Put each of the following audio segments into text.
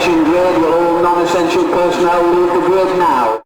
approaching grid. All non-essential personnel leave the grid now.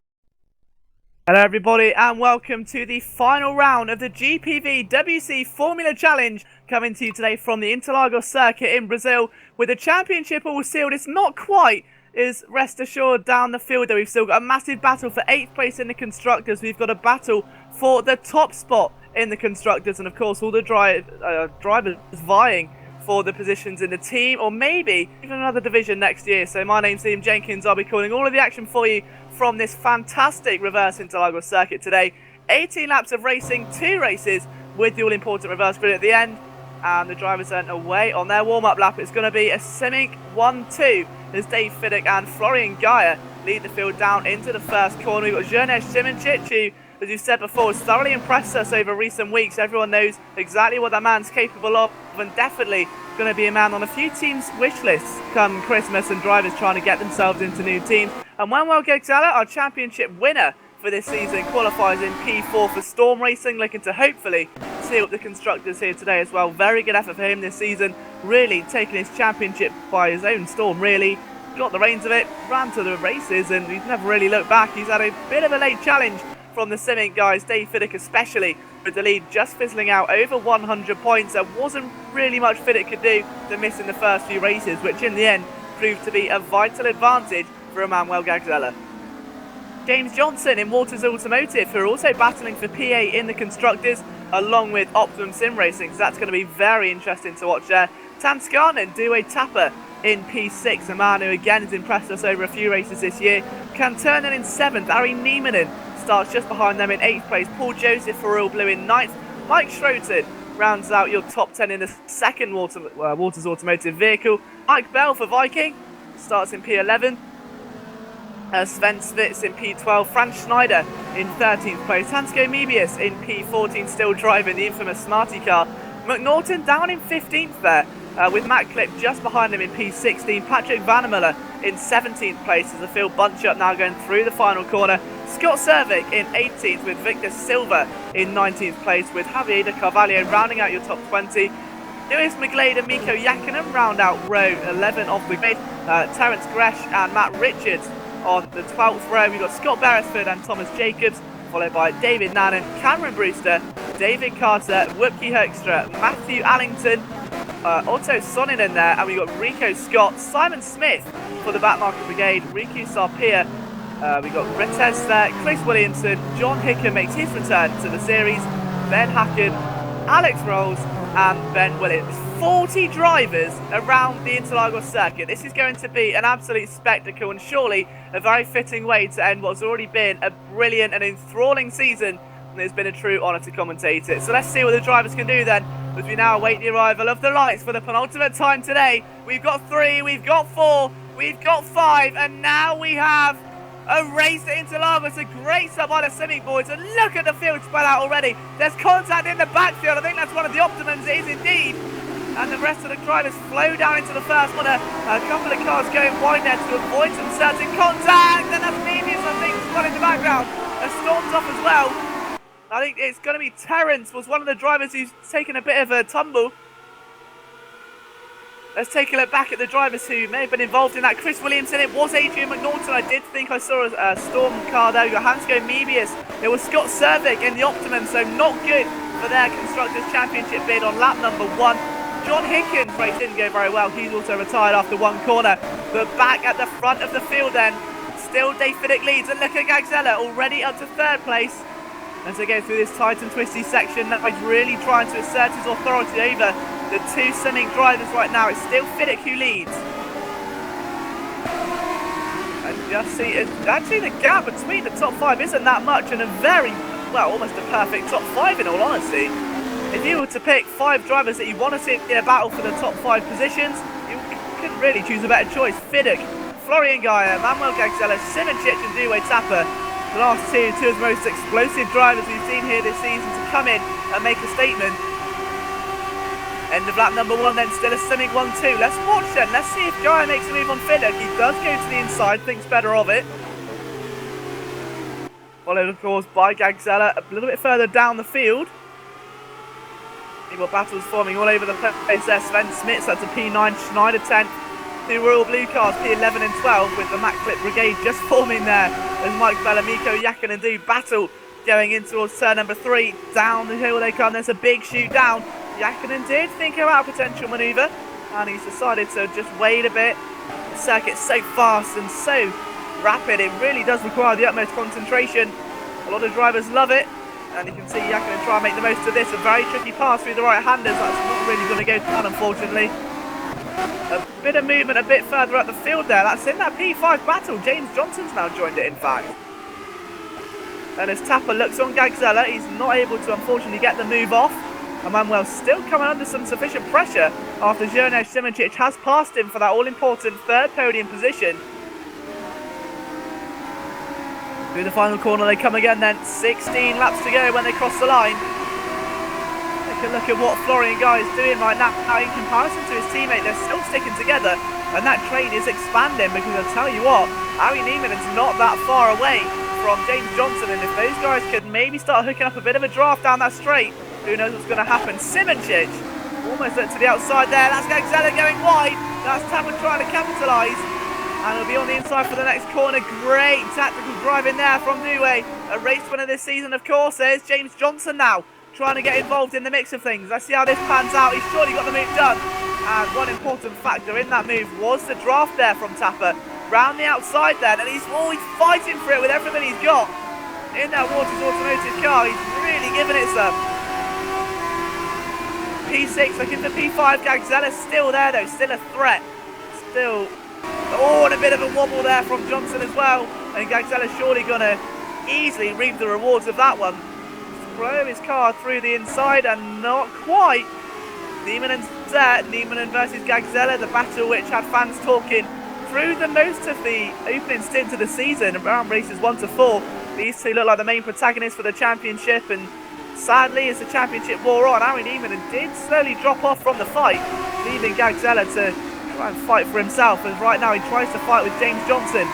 Hello everybody and welcome to the final round of the GPVWC Formula Challenge, coming to you today from the Interlagos circuit in Brazil, with the championship all sealed. It's not quite, is rest assured, down the field though. We've still got a massive battle for 8th place in the Constructors. We've got a battle for the top spot in the Constructors, and of course all the drivers vying for the positions in the team, or maybe even another division next year. So my name's Jenkins. I'll be calling all of the action for you from this fantastic reverse Interlagos circuit today. 18 laps of racing, 2 races with the all-important reverse grid at the end, and the drivers are away on their warm-up lap. It's going to be a Simic 1-2 as Dave Fiddick and Florian Gaia lead the field down into the first corner. We've got Jenesh Simoncic, who, as we've said before, has thoroughly impressed us over recent weeks. Everyone knows exactly what that man's capable of, and definitely going to be a man on a few teams' wish lists come Christmas, and drivers trying to get themselves into new teams. And Manuel Gegzala, our championship winner for this season, qualifies in P4 for Storm Racing, looking to hopefully seal up the Constructors here today as well. Very good effort for him this season, really taking his championship by his own storm, really. Got the reins of it, ran to the races, and he's never really looked back. He's had a bit of a late challenge from the Simic guys, Dave Fiddick especially, with the lead just fizzling out over 100 points. There wasn't really much Fiddick could do to miss in the first few races, which in the end proved to be a vital advantage for Manuel Gegzala. James Johnson in Waters Automotive, who are also battling for PA in the Constructors, along with Optimum Sim Racing, so that's going to be very interesting to watch there. Tanskanen, Due Tapper in P6, a man who again has impressed us over a few races this year. Canturnen in 7th, Ari Niemanen starts just behind them in 8th place. Paul Joseph for Royal Blue in 9th. Mike Schroeder rounds out your top 10 in the second Waters Automotive vehicle. Mike Bell for Viking starts in P11. Sven Svitz in P12. Franz Schneider in 13th place. Hansko Mebius in P14, still driving the infamous Smarty car. McNaughton down in 15th there, with Matt Clip just behind him in P16. Patrick Vandermuller in 17th place as the field bunch up now going through the final corner. Scott Cervic in 18th, with Victor Silva in 19th place, with Javier de Carvalho rounding out your top 20. Lewis McGlade and Mikko Jakinen round out row 11 of the grid. Terence Gresh and Matt Richards on the 12th row. We've got Scott Beresford and Thomas Jacobs, followed by David Nannon, Cameron Brewster, David Carter, Whoopke Hoekstra, Matthew Allington, Otto Sonninen there, and we've got Rico Scott, Simon Smith for the Backmarker Brigade, Riku Sarpia, we've got Rittes there, Chris Williamson, John Hicker makes his return to the series, Ben Hacken, Alex Rolls and Ben Williams. 40 drivers around the Interlagos circuit. This is going to be an absolute spectacle, and surely a very fitting way to end what's already been a brilliant and enthralling season, and it's been a true honour to commentate it. So let's see what the drivers can do then, as we now await the arrival of the lights for the penultimate time today. We've got 3, we've got 4, we've got 5, and now we have a race at Interlagos. A great start by the Simic boys, and look at the field spread out already. There's contact in the backfield. I think that's one of the Optimums. It is indeed. And the rest of the drivers flow down into the first one. A couple of cars going wide there to avoid some certain contact. And that's Mebius, I think, as well in the background. Storm's off as well. I think it's going to be Terence, was one of the drivers who's taken a bit of a tumble. Let's take a look back at the drivers who may have been involved in that. Chris Williamson, it was Adrian McNaughton. I did think I saw a Storm car there. We got Hansko Mebius. It was Scott Cervic in the Optimum, so not good for their Constructors' Championship bid on lap number 1. John Hickens' race didn't go very well. He's also retired after one corner. But back at the front of the field then, still Dave Fiddick leads. And look at Gegzala already up to 3rd place. As they go through this tight and twisty section, that he's really trying to assert his authority over the 2 Simic drivers right now. It's still Fiddick who leads. And just see, actually the gap between the top 5 isn't that much, and a very, well, almost a perfect top 5 in all honesty. If you were to pick 5 drivers that you want to see in a battle for the top 5 positions, you couldn't really choose a better choice. Fiddick, Florian Gaia, Manuel Gegzala, Simoncic and Due Tapper. The last two of the most explosive drivers we've seen here this season to come in and make a statement. End of lap number 1 then, still a Simic 1-2. Let's watch then, let's see if Gaia makes a move on Fiddick. He does go to the inside, thinks better of it. Followed of course by Gegzala a little bit further down the field. You've got battles forming all over the place there. Sven Smits, that's a P9, Schneider 10th. the Royal Blue cars, P11 and 12, with the Mac Clip Brigade just forming there as Mike Bellamico, Yakinen do battle going in towards turn number 3. Down the hill they come. There's a big shoot down. Yakinen did think about a potential manoeuvre, and he's decided to just wait a bit. The circuit's so fast and so rapid, it really does require the utmost concentration. A lot of drivers love it, and you can see Yakinen try and make the most of this. A very tricky pass through the right-handers. That's not really going to go down, unfortunately. A bit of movement a bit further up the field there. That's in that P5 battle. James Johnson's now joined it, in fact. And as Tapper looks on Gagzella, he's not able to, unfortunately, get the move off. And Manuel still coming under some sufficient pressure after Zhirnej Simoncic has passed him for that all-important third podium position. Through the final corner they come again then. 16 laps to go when they cross the line. Take a look at what Florian Guy is doing right now. In comparison to his teammate, they're still sticking together, and that train is expanding, because I'll tell you what, Ari Nieman's not that far away from James Johnson, and if those guys could maybe start hooking up a bit of a draft down that straight, who knows what's going to happen. Simoncic almost looked to the outside there. That's Gagzella going wide. That's Tapper trying to capitalise. And it'll be on the inside for the next corner. Great tactical driving there from Due. A race winner this season, of course. There's James Johnson now trying to get involved in the mix of things. Let's see how this pans out. He's surely got the move done. And one important factor in that move was the draft there from Tapper. Round the outside then. And he's fighting for it with everything he's got. In that Waters Automotive car, he's really giving it some. P6 looking for P5. Gagzella still there though. Still a threat. Still... Oh, and a bit of a wobble there from Johnson as well. And Gagzella's surely going to easily reap the rewards of that one. Throw his car through the inside, and not quite. Niemann versus Gagzella, the battle which had fans talking through the most of the opening stint of the season, around races 1 to 4. These two look like the main protagonists for the championship, and sadly, as the championship wore on, Ari Niemann did slowly drop off from the fight, leaving Gagzella to try and fight for himself, as right now he tries to fight with James Johnson.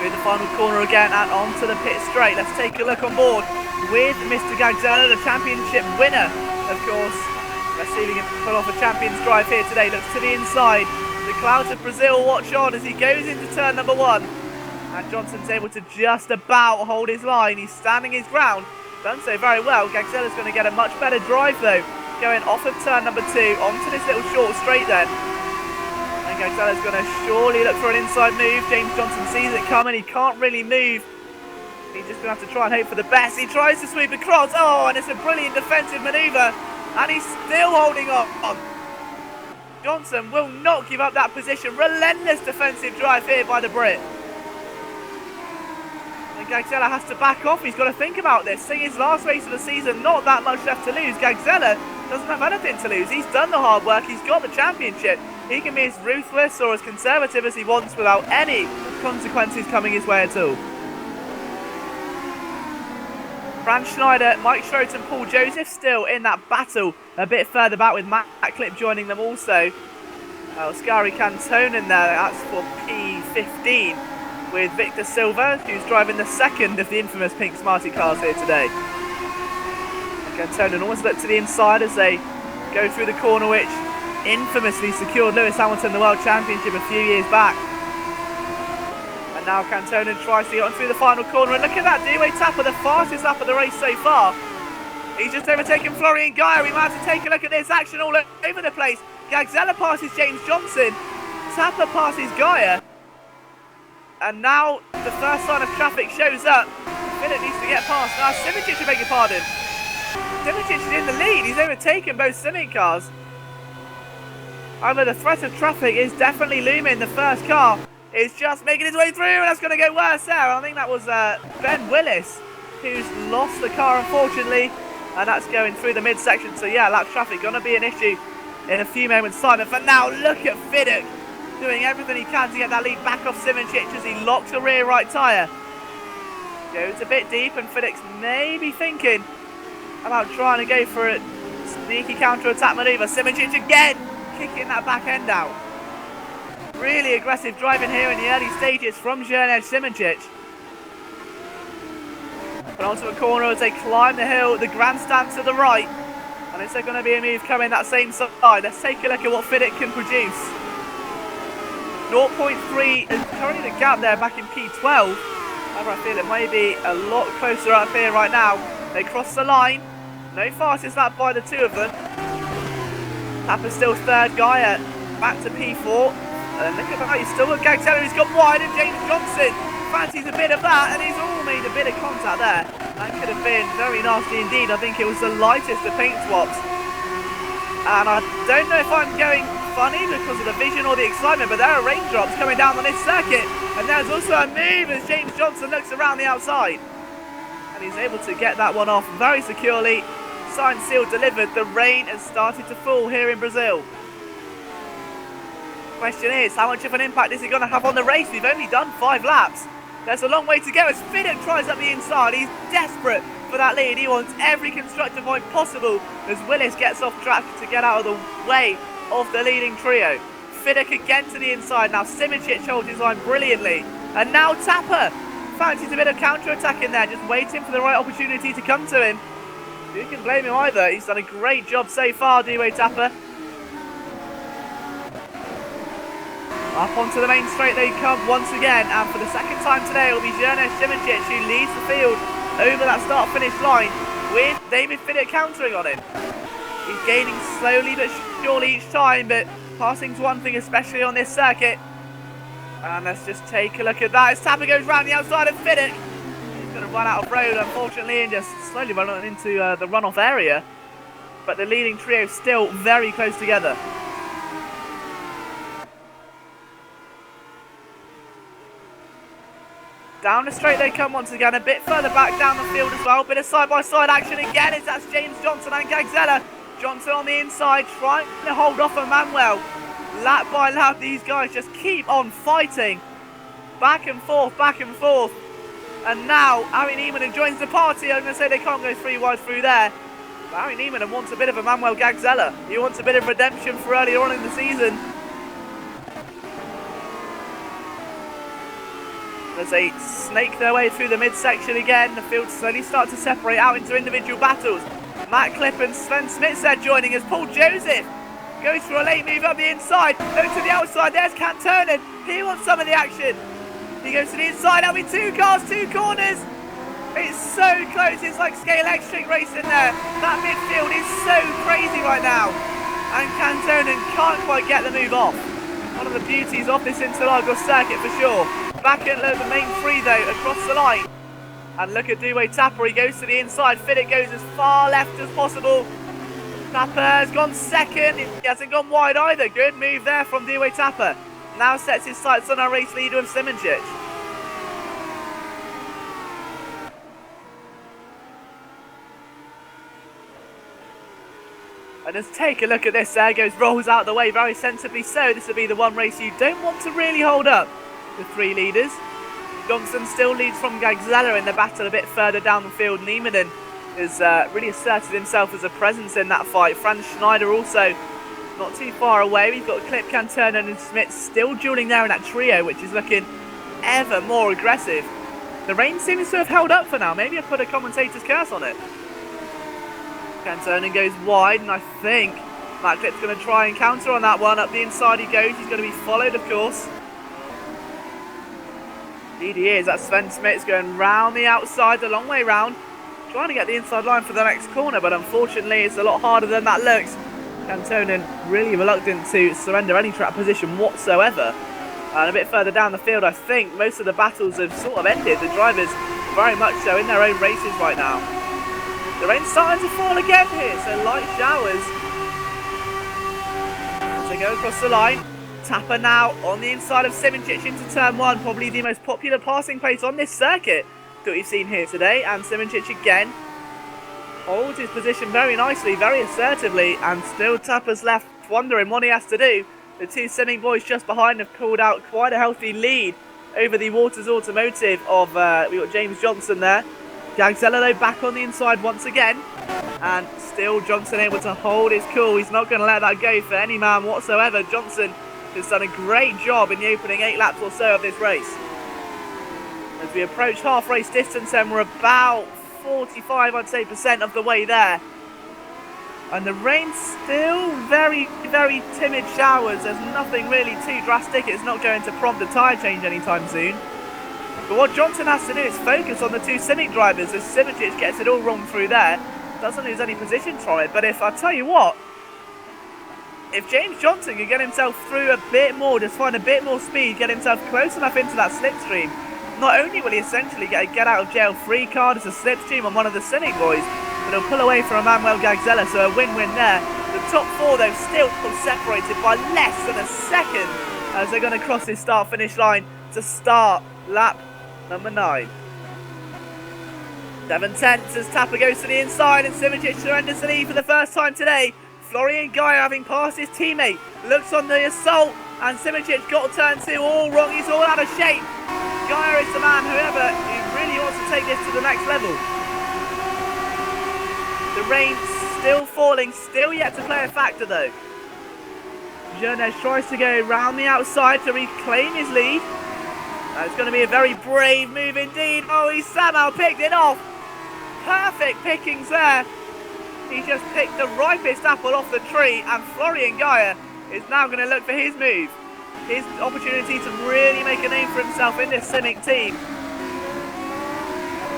Through the final corner again and onto the pit straight. Let's take a look on board with Mr. Gagzella, the championship winner, of course. Let's see if he can pull off a champion's drive here today. Looks to the inside. The clouds of Brazil watch on as he goes into turn number 1. And Johnson's able to just about hold his line. He's standing his ground. Done so very well. Gagzella's going to get a much better drive though, going off of turn number 2 onto this little short straight then. And Gagzella's going to surely look for an inside move. James Johnson sees it coming. He can't really move. He's just going to have to try and hope for the best. He tries to sweep across. Oh, and it's a brilliant defensive manoeuvre. And he's still holding on. Johnson will not give up that position. Relentless defensive drive here by the Brit. And Gagzella has to back off. He's got to think about this. Seeing his last race of the season, not that much left to lose. Gagzella doesn't have anything to lose. He's done the hard work. He's got the championship. He can be as ruthless or as conservative as he wants without any consequences coming his way at all. Fran Schneider, Mike Schroet and Paul Joseph still in that battle a bit further back, with Matt Clip joining them also. Oscari Cantonen there, that's for P15, with Victor Silva, who's driving the second of the infamous pink Smarty cars here today. Cantonen almost look to the inside as they go through the corner which infamously secured Lewis Hamilton the World Championship a few years back. And now Cantonen tries to get on through the final corner, and look at that, Dewey Tapper, the fastest lap of the race so far. He's just overtaken Florian Guy. We might have to take a look at this action all over the place. Gagzella passes James Johnson, Tapper passes Gaia, and now the first sign of traffic shows up. Philip needs to get past. Now Simoncic, I beg your pardon. Simoncic is in the lead. He's overtaken both Simoncic cars. However, the threat of traffic is definitely looming. The first car is just making its way through, and that's going to get worse there. I think that was Ben Willis who's lost the car, unfortunately, and that's going through the midsection. So yeah, lap traffic going to be an issue in a few moments' time. And for now, look at Fiddick doing everything he can to get that lead back off Simoncic as he locks the rear right tyre. Goes a bit deep, and Fiddick's maybe thinking about trying to go for a sneaky counter-attack manoeuvre. Simoncic again, kicking that back end out. Really aggressive driving here in the early stages from Zhirnej Simoncic. But onto the corner as they climb the hill, the grandstand to the right. And is there going to be a move coming that same side? Let's take a look at what Fiddick can produce. 0.3 is currently the gap there back in P12. However, I feel it may be a lot closer up here right now. They cross the line. No fastest lap by the two of them. Tapper's still third guy back to P4. And look at that, he's still got Gagzeller, he's got wide, and James Johnson fancies a bit of that, and he's all made a bit of contact there. That could have been very nasty indeed. I think it was the lightest of paint swaps. And I don't know if I'm going funny because of the vision or the excitement, but there are raindrops coming down on this circuit. And there's also a move as James Johnson looks around the outside. And he's able to get that one off very securely. Signed, sealed, delivered. The rain has started to fall here in Brazil. Question is, how much of an impact is it going to have on the race? We've only done 5 laps. There's a long way to go as Fiddick tries up the inside. He's desperate for that lead. He wants every constructive point possible as Willis gets off track to get out of the way of the leading trio. Fiddick again to the inside. Now Simoncic holds his line brilliantly. And now Tapper fancies a bit of counter-attack in there, just waiting for the right opportunity to come to him. Who can blame him either? He's done a great job so far, Dewey Tapper. Up onto the main straight they come once again, and for the second time today it will be Jonas Simoncic who leads the field over that start-finish line with David Fiddick countering on him. He's gaining slowly but surely each time, but passing's one thing, especially on this circuit. And let's just take a look at that as Tapper goes round the outside of Fiddick. He's going to run out of road, unfortunately, and just slowly run into the runoff area. But the leading trio still very close together. Down the straight they come once again, a bit further back down the field as well. Bit of side-by-side action again as that's James Johnson and Gagzeller. Johnson on the inside trying to hold off Emmanuel. Lap by lap, these guys just keep on fighting. Back and forth, back and forth. And now Harry Niemann joins the party. I'm going to say they can't go 3 wide through there. But Harry Niemann wants a bit of Emmanuel Gagzeller. He wants a bit of redemption for earlier on in the season. As they snake their way through the midsection again, the field slowly starts to separate out into individual battles. Matt Clipp and Sven Smith there joining as Paul Joseph goes for a late move up the inside. Over to the outside, there's Cantonen. He wants some of the action. He goes to the inside, that'll be 2 cars, 2 corners. It's so close, it's like scale electric racing there. That midfield is so crazy right now. And Cantonen can't quite get the move off. One of the beauties of this Interlagos circuit for sure. Back at the main 3 though, across the line. And look at Dewey Tapper, he goes to the inside. Fiddick goes as far left as possible. Tapper has gone second, he hasn't gone wide either. Good move there from Dewey Tapper. Now sets his sights on our race leader of Simoncic. And just take a look at this there, rolls out the way very sensibly so. This will be the one race you don't want to really hold up the 3 leaders. Johnson still leads from Gagzeller in the battle a bit further down the field. Niemann has really asserted himself as a presence in that fight. Franz Schneider also not too far away. We've got Clip, Cantonen and Smith still dueling there in that trio, which is looking ever more aggressive. The rain seems to have held up for now. Maybe I've put a commentator's curse on it. Cantonen goes wide, and I think Matt Clip's going to try and counter on that one. Up the inside he goes. He's going to be followed, of course. Indeed he is. That's Sven Smith's going round the outside, the long way round. Trying to get the inside line for the next corner, but unfortunately it's a lot harder than that looks. Cantonen really reluctant to surrender any track position whatsoever. And a bit further down the field, I think most of the battles have sort of ended. The drivers very much so in their own races right now. The rain's starting to fall again here, so light showers. As they go across the line, Tapper now on the inside of Simoncic into turn 1, probably the most popular passing place on this circuit that we've seen here today. And Simoncic again holds his position very nicely, very assertively, and still Tapper's left wondering what he has to do. The 2 Simming boys just behind have pulled out quite a healthy lead over the Waters Automotive of, we've got James Johnson there. Gagzeller though back on the inside once again, and still Johnson able to hold his cool. He's not going to let that go for any man whatsoever. Johnson has done a great job in the opening 8 laps or so of this race. As we approach half race distance, and we're about 45, I'd say, % of the way there. And the rain's still very, very timid showers. There's nothing really too drastic. It's not going to prompt a tyre change anytime soon. But what Johnson has to do is focus on the two Simic drivers as Simic gets it all wrong through there. Doesn't lose any positions from it. But if I tell you what, if James Johnson can get himself through a bit more, just find a bit more speed, get himself close enough into that slipstream, not only will he essentially get a get out of jail free card as a slipstream on one of the Simic boys, but he'll pull away from Manuel Gagzella, so a win-win there. The top four though still separated by less than a second as they're going to cross this start-finish line to start lap number 9. 7/10 as Tapper goes to the inside and Simic surrenders the lead for the first time today. Florian Guy, having passed his teammate, looks on the assault and Simic got to turn 2 all wrong. He's all out of shape. Guy is the man, however, who really wants to take this to the next level. The rain still falling, still yet to play a factor though. Jenkins tries to go round the outside to reclaim his lead. It's going to be a very brave move indeed. Oh, he somehow picked it off. Perfect pickings there. He just picked the ripest apple off the tree, and Florian Guyer is now going to look for his move. His opportunity to really make a name for himself in this Simic team.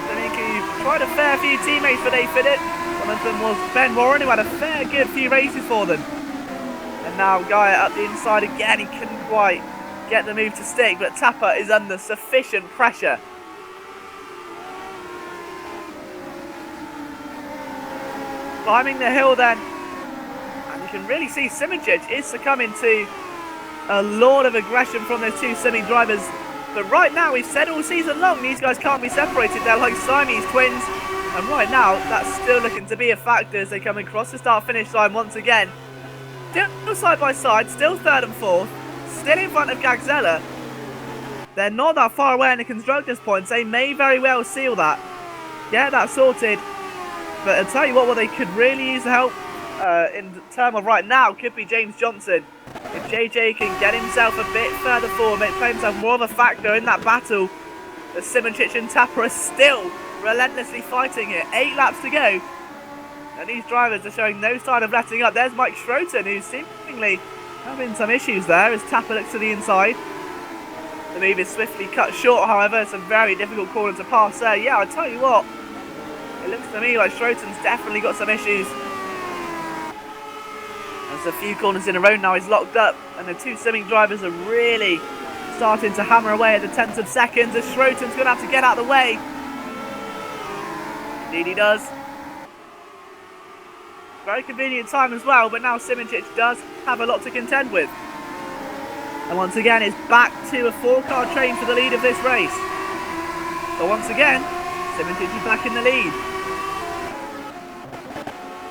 Simic who tried a fair few teammates for they fit it. One of them was Ben Warren, who had a fair good few races for them. And now Guyer up the inside again. He couldn't quite get the move to stick, but Tapper is under sufficient pressure. Climbing the hill then, and you can really see Simic is succumbing to a lot of aggression from those two Simic drivers. But right now, we've said all season long, these guys can't be separated. They're like Siamese twins. And right now, that's still looking to be a factor as they come across the start-finish line once again. Still side by side, still third and fourth, still in front of Gagzella. They're not that far away in the constructors' points. They may very well seal that. Get that sorted. But I'll tell you what they could really use help in terms of right now could be James Johnson. If JJ can get himself a bit further forward, play himself more of a factor in that battle, the Simic and Tapper are still relentlessly fighting it. 8 laps to go. And these drivers are showing no sign of letting up. There's Mike Schroten, who's seemingly having some issues there as Tapper looks to the inside. The move is swiftly cut short, however. It's a very difficult corner to pass there. Yeah, I'll tell you what. It looks to me like Schroten's definitely got some issues. There's a few corners in a row now. He's locked up. And the two Simic drivers are really starting to hammer away at the 10th of seconds as Schroten's going to have to get out of the way. Indeed he does. Very convenient time as well, but now Simic does have a lot to contend with. And once again, it's back to a 4-car train for the lead of this race. But once again, Simic is back in the lead.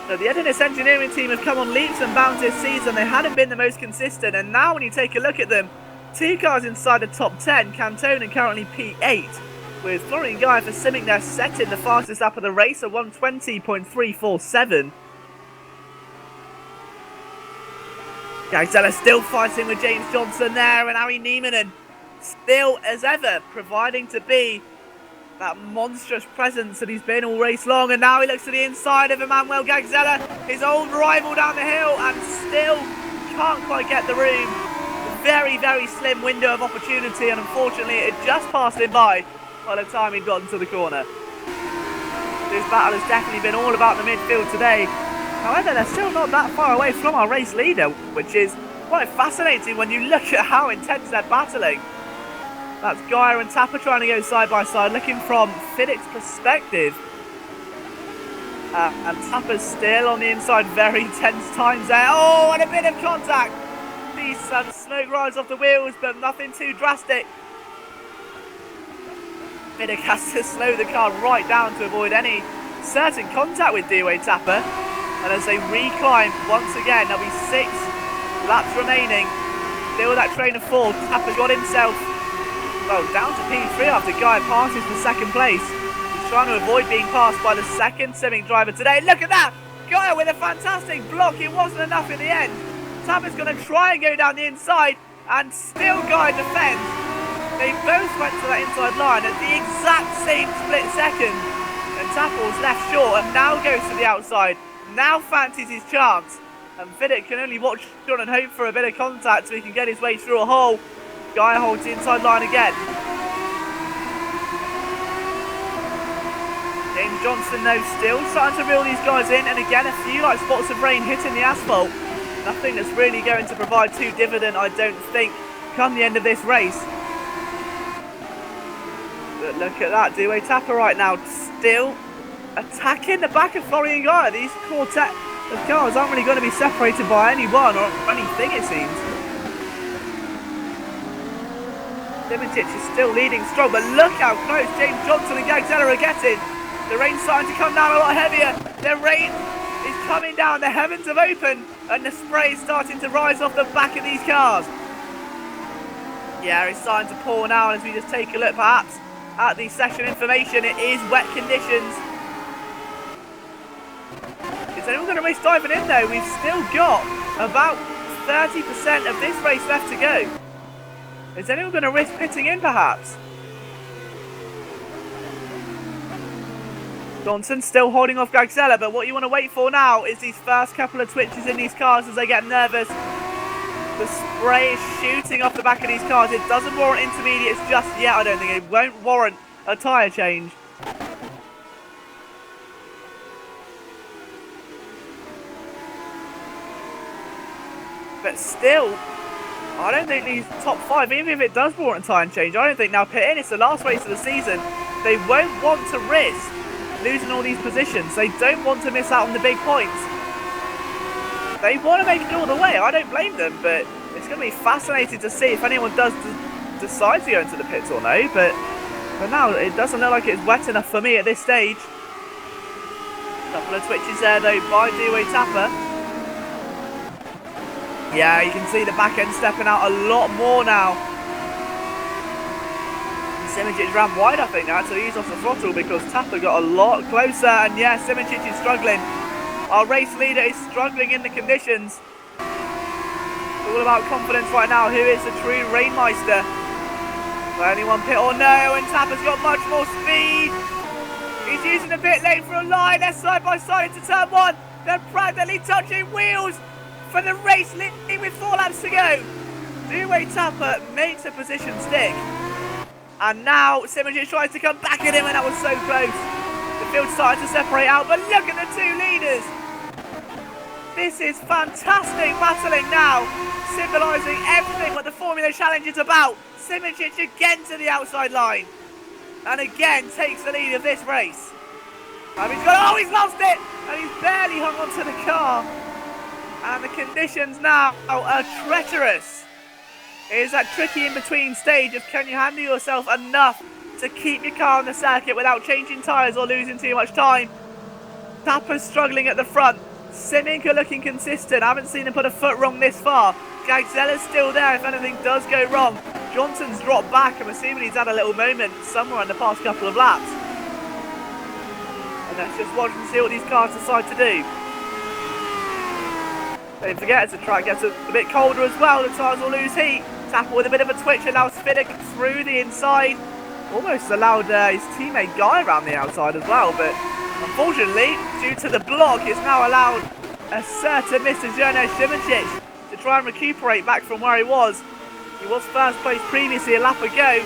So the Edinus engineering team have come on leaps and bounds this season. They hadn't been the most consistent, and now when you take a look at them, 2 cars inside the top 10, Cantona currently P8, with Florian Guy for Simic there setting the fastest lap of the race at 1:20.347. Gagzella still fighting with James Johnson there, and Harry Niemanen still as ever providing to be that monstrous presence that he's been all race long. And now he looks to the inside of Emmanuel Gagzella, his old rival down the hill, and still can't quite get the room. Very, very slim window of opportunity, and unfortunately it just passed him by the time he'd gotten to the corner. This battle has definitely been all about the midfield today. However, they're still not that far away from our race leader, which is quite fascinating when you look at how intense they're battling. That's Guyer and Tapper trying to go side by side, looking from Fiddick's perspective. And Tapper's still on the inside, very tense times there. Oh, and a bit of contact. These smoke rides off the wheels, but nothing too drastic. Fiddick has to slow the car right down to avoid any certain contact with Dewey Tapper. And as they reclimb once again, there'll be 6 laps remaining. Still that train of 4. Tapper's got himself, well, down to P3 after Guy passes for second place. He's trying to avoid being passed by the second Simic driver today. Look at that! Guy with a fantastic block. It wasn't enough in the end. Tapper's going to try and go down the inside, and still Guy defends. They both went to that inside line at the exact same split second. And Tapper was left short and now goes to the outside. now fancies his chance. And Vidic can only watch on and hope for a bit of contact so he can get his way through a hole. Guy holds the inside line again. James Johnson, though, still starting to reel these guys in. And again, a few like spots of rain hitting the asphalt. Nothing that's really going to provide too dividend, I don't think, come the end of this race. But look at that, Dewey Tapper right now, still attacking the back of Florian Guy. These quartet of cars aren't really going to be separated by anyone or anything, it seems. Dimitic is still leading strong, but look how close James Johnson and Gagzella are getting. The rain's starting to come down a lot heavier. The rain is coming down, the heavens have opened, and the spray is starting to rise off the back of these cars. Yeah, it's starting to pour now, and as we just take a look perhaps at the session information, it is wet conditions. Is anyone going to race diving in though? We've still got about 30% of this race left to go. Is anyone going to risk pitting in perhaps? Johnson still holding off Gagzella, but what you want to wait for now is these first couple of twitches in these cars as they get nervous. The spray is shooting off the back of these cars. It doesn't warrant intermediates just yet, I don't think. It won't warrant a tyre change. But still, I don't think these top five, even if it does warrant a tyre change, I don't think now pit in, it's the last race of the season. They won't want to risk losing all these positions. They don't want to miss out on the big points. They want to make it all the way. I don't blame them, but it's going to be fascinating to see if anyone does decide to go into the pits or no. But for now, it doesn't look like it's wet enough for me at this stage. A couple of twitches there though by Dewey Tapper. Yeah, you can see the back end stepping out a lot more now. Simincic ran wide, I think, now to ease off the throttle because Tapper got a lot closer. And yeah, Simincic is struggling. Our race leader is struggling in the conditions. It's all about confidence right now. Who is the true Rainmeister? Will anyone pit or no? And Tapper's got much more speed. He's using the pit lane for a line. They're side by side into turn one. They're practically touching wheels for the race leading with 4 laps to go. Dewey Tapper makes a position stick. And now Simincic tries to come back at him, and that was so close. The field's starting to separate out, but look at the two leaders. This is fantastic battling now, symbolising everything what the Formula Challenge is about. Simincic again to the outside line, and again takes the lead of this race. And he's lost it, and he's barely hung onto the car. And the conditions now are treacherous. It is that tricky in-between stage of can you handle yourself enough to keep your car on the circuit without changing tyres or losing too much time. Tapper's struggling at the front. Siminka looking consistent. I haven't seen him put a foot wrong this far. Gagzella's still there if anything does go wrong. Johnson's dropped back. I'm assuming he's had a little moment somewhere in the past couple of laps. And let's just watch and see what these cars decide to do. Don't forget, as the track gets a bit colder as well, the tyres will lose heat. Tapper with a bit of a twitch allows Vidic through the inside. Almost allowed his teammate Guy around the outside as well, but unfortunately, due to the block, it's now allowed a certain Mr. Jonas Simincic to try and recuperate back from where he was. He was first place previously a lap ago,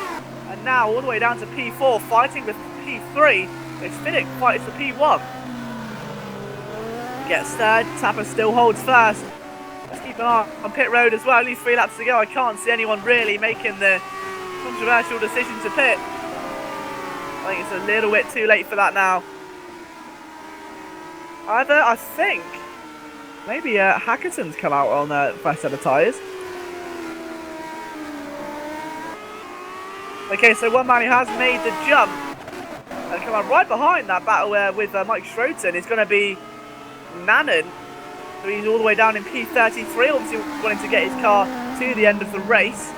and now all the way down to P4, fighting with P3. It's Vidic fights for P1. Gets third, Tapper still holds first. Let's keep an eye on pit road as well, only 3 laps to go. I can't see anyone really making the controversial decision to pit. I think it's a little bit too late for that now. Either, I think, maybe Hackerton's come out on the first set of tyres. Okay, so one man who has made the jump and come on right behind that battle with Mike Schroten is going to be Nannon. So he's all the way down in P33, obviously wanting to get his car to the end of the race.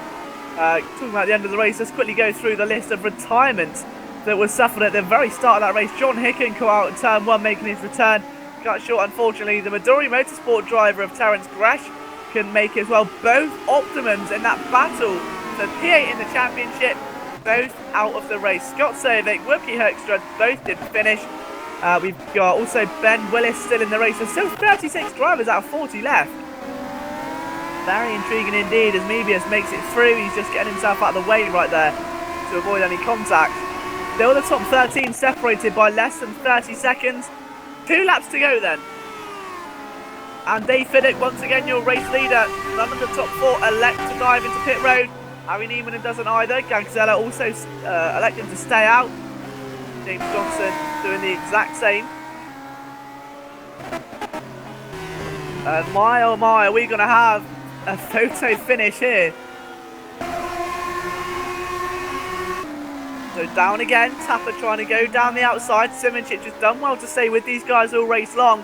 Talking about the end of the race, let's quickly go through the list of retirements that was suffered at the very start of that race. John Hicken come out in turn 1 making his return. Cut short, unfortunately. The Midori Motorsport driver of Terence Gresh can make it as well. Both Optimums in that battle for P8 in the championship, both out of the race. Scott Sovic, Wookie Hoekstra both didn't finish. We've got also Ben Willis still in the race. There's still 36 drivers out of 40 left. Very intriguing indeed as Mebius makes it through. He's just getting himself out of the way right there to avoid any contact. Still the top 13 separated by less than 30 seconds. 2 laps to go then. And Dave Fiddick, once again your race leader. None of the top 4 elect to dive into pit road. Harry Neiman doesn't either. Gagzella also electing to stay out. James Johnson doing the exact same. And my oh my, are we going to have a photo finish here? So down again, Tapper trying to go down the outside. Simoncic has done well to stay with these guys all race long.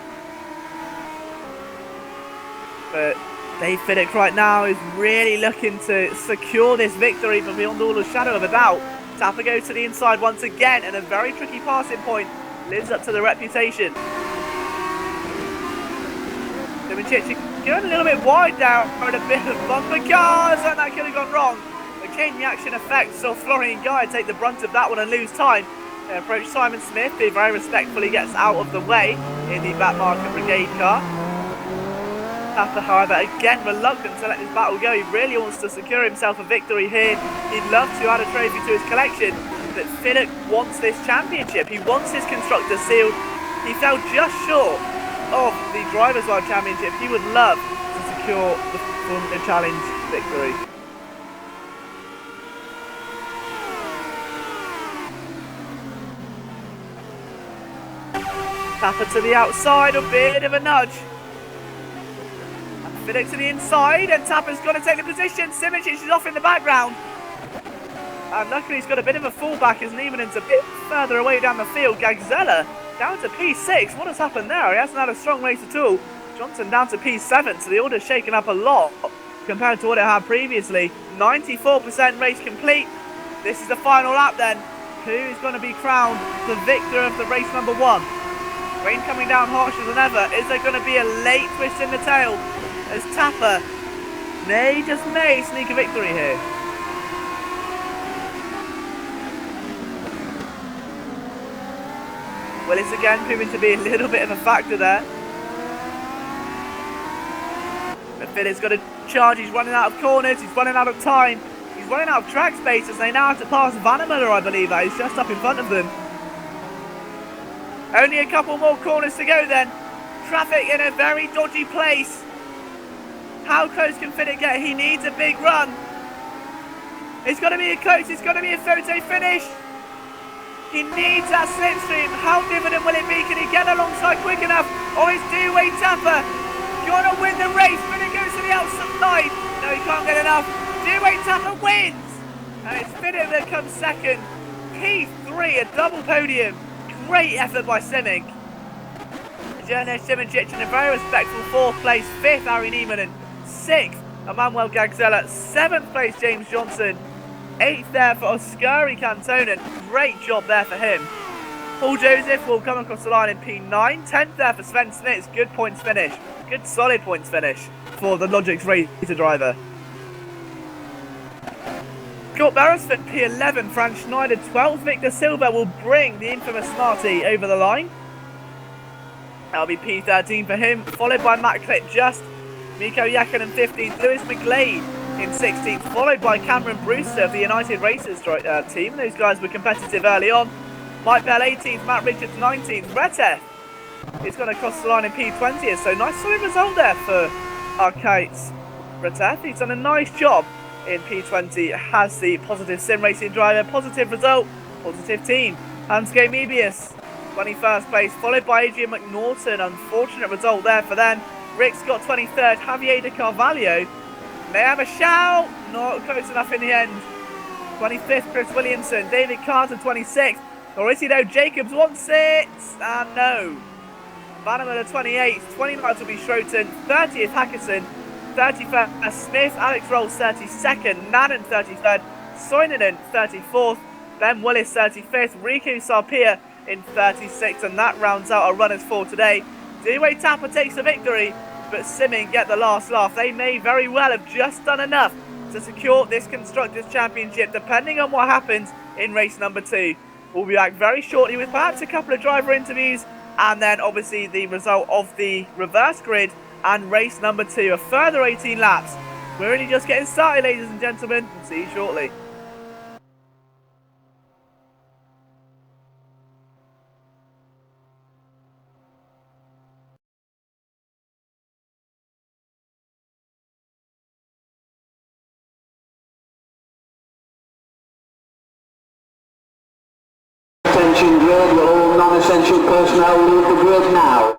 But Dave Fiddick right now is really looking to secure this victory, but beyond all a shadow of a doubt. Tapper goes to the inside once again, and a very tricky passing point lives up to the reputation. Simoncic going a little bit wide down for a bit of bumper cars, and that could have gone wrong. The chain reaction effect saw Florian Guy take the brunt of that one and lose time. They approach Simon Smith, who very respectfully gets out of the way in the back marker brigade car. Tapper, however, again reluctant to let this battle go. He really wants to secure himself a victory here. He'd love to add a trophy to his collection, but Fiddick wants this championship. He wants his constructor sealed. He fell just short of the Drivers' World Championship. He would love to secure the Formula Challenge victory. Tapper to the outside, a bit of a nudge. Fiddick to the inside, and Tapper's got to take the position. Simoncic is off in the background. And luckily he's got a bit of a fallback as Neiman's a bit further away down the field. Gagzella down to P6. What has happened there? He hasn't had a strong race at all. Johnson down to P7, so the order's shaken up a lot compared to what it had previously. 94% race complete. This is the final lap then. Who is going to be crowned the victor of the race number 1? Rain coming down harsher than ever. Is there going to be a late twist in the tail as Tapper may sneak a victory here? Willis again proving to be a little bit of a factor there. But Fiddick's got to charge. He's running out of corners. He's running out of time. He's running out of track space as they now have to pass Vannemuller, I believe. That is just up in front of them. Only a couple more corners to go then. Traffic in a very dodgy place. How close can Fiddick get? He needs a big run. It's got to be a close. It's got to be a photo finish. He needs that slipstream. How diffident will it be? Can he get alongside quick enough? Or is Dewey Tapper going to win the race? But it goes to the outside. No, he can't get enough. Dewey Tapper wins. And it's Fiddick that comes second. P3, a double podium. Great effort by Simic. Jonas Simoncic in a very respectful 4th place. 5th, Harry Neiman. 6th, Emmanuel Gagzella. 7th place, James Johnson. 8th there for Oskari Cantonen. Great job there for him. Paul Joseph will come across the line in P9. 10th there for Sven Smits. Good points finish. Good solid points finish for the Logix Racer driver. Scott Beresford P11, Frank Schneider 12th, Victor Silva will bring the infamous Smarty over the line. That'll be P13 for him, followed by Matt Clip just, Miko Yakin in 15th, Lewis McGlade in 16th, followed by Cameron Brewster of the United Racers team. Those guys were competitive early on. Mike Bell 18th, Matt Richards 19th, Retef is going to cross the line in P20th, so nice solid result there for Arcade's Retef. He's done a nice job in P20, has the positive sim racing driver, positive result, positive team. Hans-Gay Mebius, 21st place, followed by Adrian McNaughton. Unfortunate result there for them. Rick Scott 23rd, Javier de Carvalho may have a shout, not close enough in the end. 25th, Chris Williamson, David Carter 26th, or is he though? Jacobs wants it, and no. Vannemuller 28th, 29th will be Schroten, 30th Hackerson, 31st Smith, Alex Rolls 32nd, Madden 33rd, Soininen 34th, Ben Willis 35th, Riku Sarpia in 36th, and that rounds out our runners for today. Dewey Tapper takes the victory, but Simming get the last laugh. They may very well have just done enough to secure this Constructors' Championship, depending on what happens in race number 2. We'll be back very shortly with perhaps a couple of driver interviews, and then obviously the result of the reverse grid and race number 2, a further 18 laps. We're really just getting started, ladies and gentlemen. We'll see you shortly. Attention grid, will all non-essential personnel leave the grid now.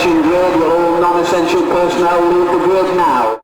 Attention grid, will all non-essential personnel leave the grid now.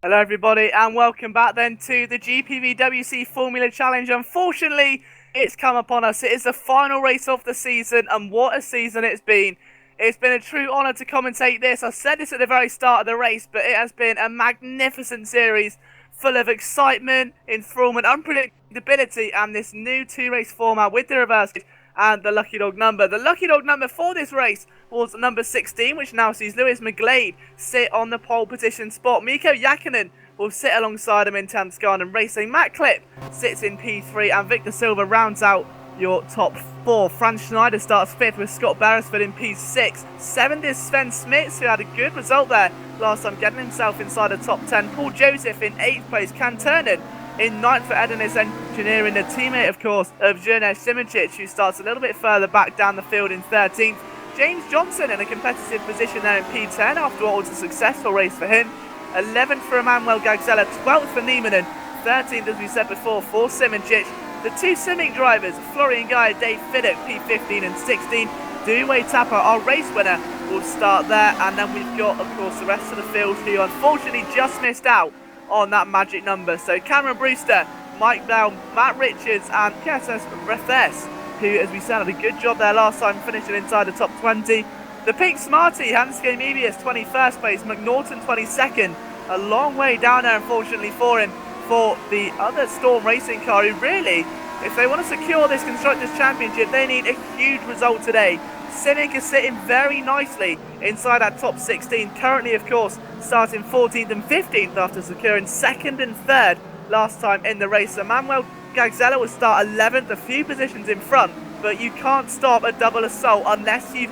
Hello everybody and welcome back then to the GPVWC Formula Challenge. Unfortunately, it's come upon us. It is the final race of the season, and what a season it's been. It's been a true honour to commentate this. I said this at the very start of the race, but it has been a magnificent series full of excitement, enthrallment, unpredictability, and this new two-race format with the reverses and the lucky dog number. The lucky dog number for this race was number 16, which now sees Lewis McGlade sit on the pole position spot. Mikko Häkkinen will sit alongside him in 10th Garden Racing. Matt Klipp sits in P3, and Victor Silva rounds out your top 4. Franz Schneider starts 5th with Scott Beresford in P6. 7th is Sven Smits, who had a good result there last time, getting himself inside the top 10. Paul Joseph in 8th place. Can Turner in 9th for Edenis Engineering, the teammate, of course, of Jurnej Simoncic, who starts a little bit further back down the field in 13th. James Johnson in a competitive position there in P10 after what was a successful race for him. 11th for Emanuel Gagzella, 12th for Niemanen, 13th, as we said before, for Simoncic. The two Simic drivers, Florian Guy, Dave Fiddick, P15 and 16. Duway Tapper, our race winner, will start there. And then we've got, of course, the rest of the field who unfortunately just missed out on that magic number. So Cameron Brewster, Mike Bell, Matt Richards and Ketos Refes, who, as we said, had a good job there last time, finishing inside the top 20. The Pink Smarty, Hanske Mebius, 21st place, McNaughton 22nd. A long way down there, unfortunately, for him. For the other Storm Racing car, who really, if they want to secure this Constructors' Championship, they need a huge result today. Simic is sitting very nicely inside that top 16. Currently, of course, starting 14th and 15th after securing 2nd and 3rd last time in the race. Emanuel Gagzella will start 11th, a few positions in front, but you can't stop a double assault unless you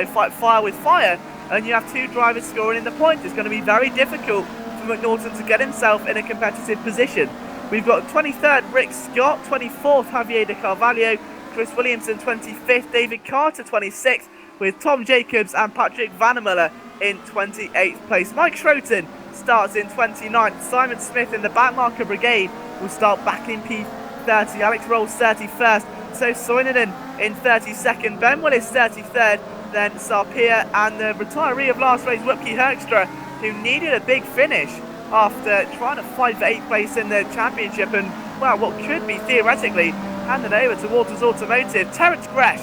fight fire with fire, and you have two drivers scoring in the points. It's going to be very difficult for McNaughton to get himself in a competitive position. We've got 23rd Rick Scott, 24th Javier de Carvalho, Chris Williamson 25th, David Carter 26th, with Tom Jacobs and Patrick Vandermuller in 28th place. Mike Schroten starts in 29th. Simon Smith in the backmarker brigade will start back in P30. Alex Rolls 31st. So Soininen in 32nd. Ben Willis 33rd. Then Sarpia and the retiree of last race, Wupke Herkstra, who needed a big finish after trying to fight for 8th place in the championship and, well, what could be theoretically handed over to Waters Automotive. Terence Gresh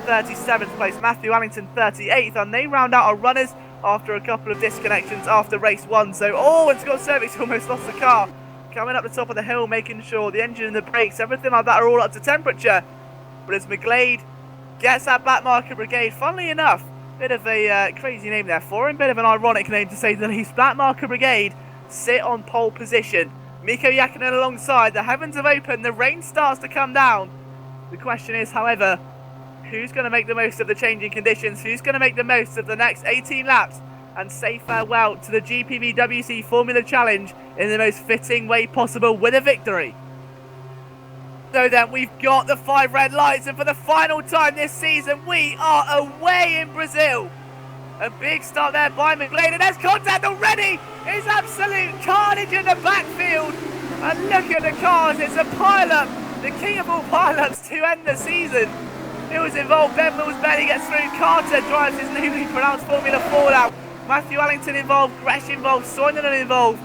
37th place, Matthew Allington 38th, and they round out our runners after a couple of disconnections after race 1. So, and Scott Cervix almost lost the car. Coming up the top of the hill, making sure the engine and the brakes, everything like that are all up to temperature. But as McGlade gets that backmarker brigade, funnily enough, bit of a crazy name there for him, bit of an ironic name to say the least. Backmarker brigade sit on pole position. Mikko Häkkinen alongside. The heavens have opened, the rain starts to come down. The question is, however, who's going to make the most of the changing conditions? Who's going to make the most of the next 18 laps and say farewell to the GPVWC Formula Challenge in the most fitting way possible with a victory? So then we've got the 5 red lights, and for the final time this season, we are away in Brazil. A big start there by McGlade, and there's contact already. It's absolute carnage in the backfield. And look at the cars, it's a pile-up, the king of all pile-ups to end the season. It was involved, Ben Wills barely gets through, Carter drives his newly pronounced Formula 4 out. Matthew Allington involved, Gresh involved, Soininen involved.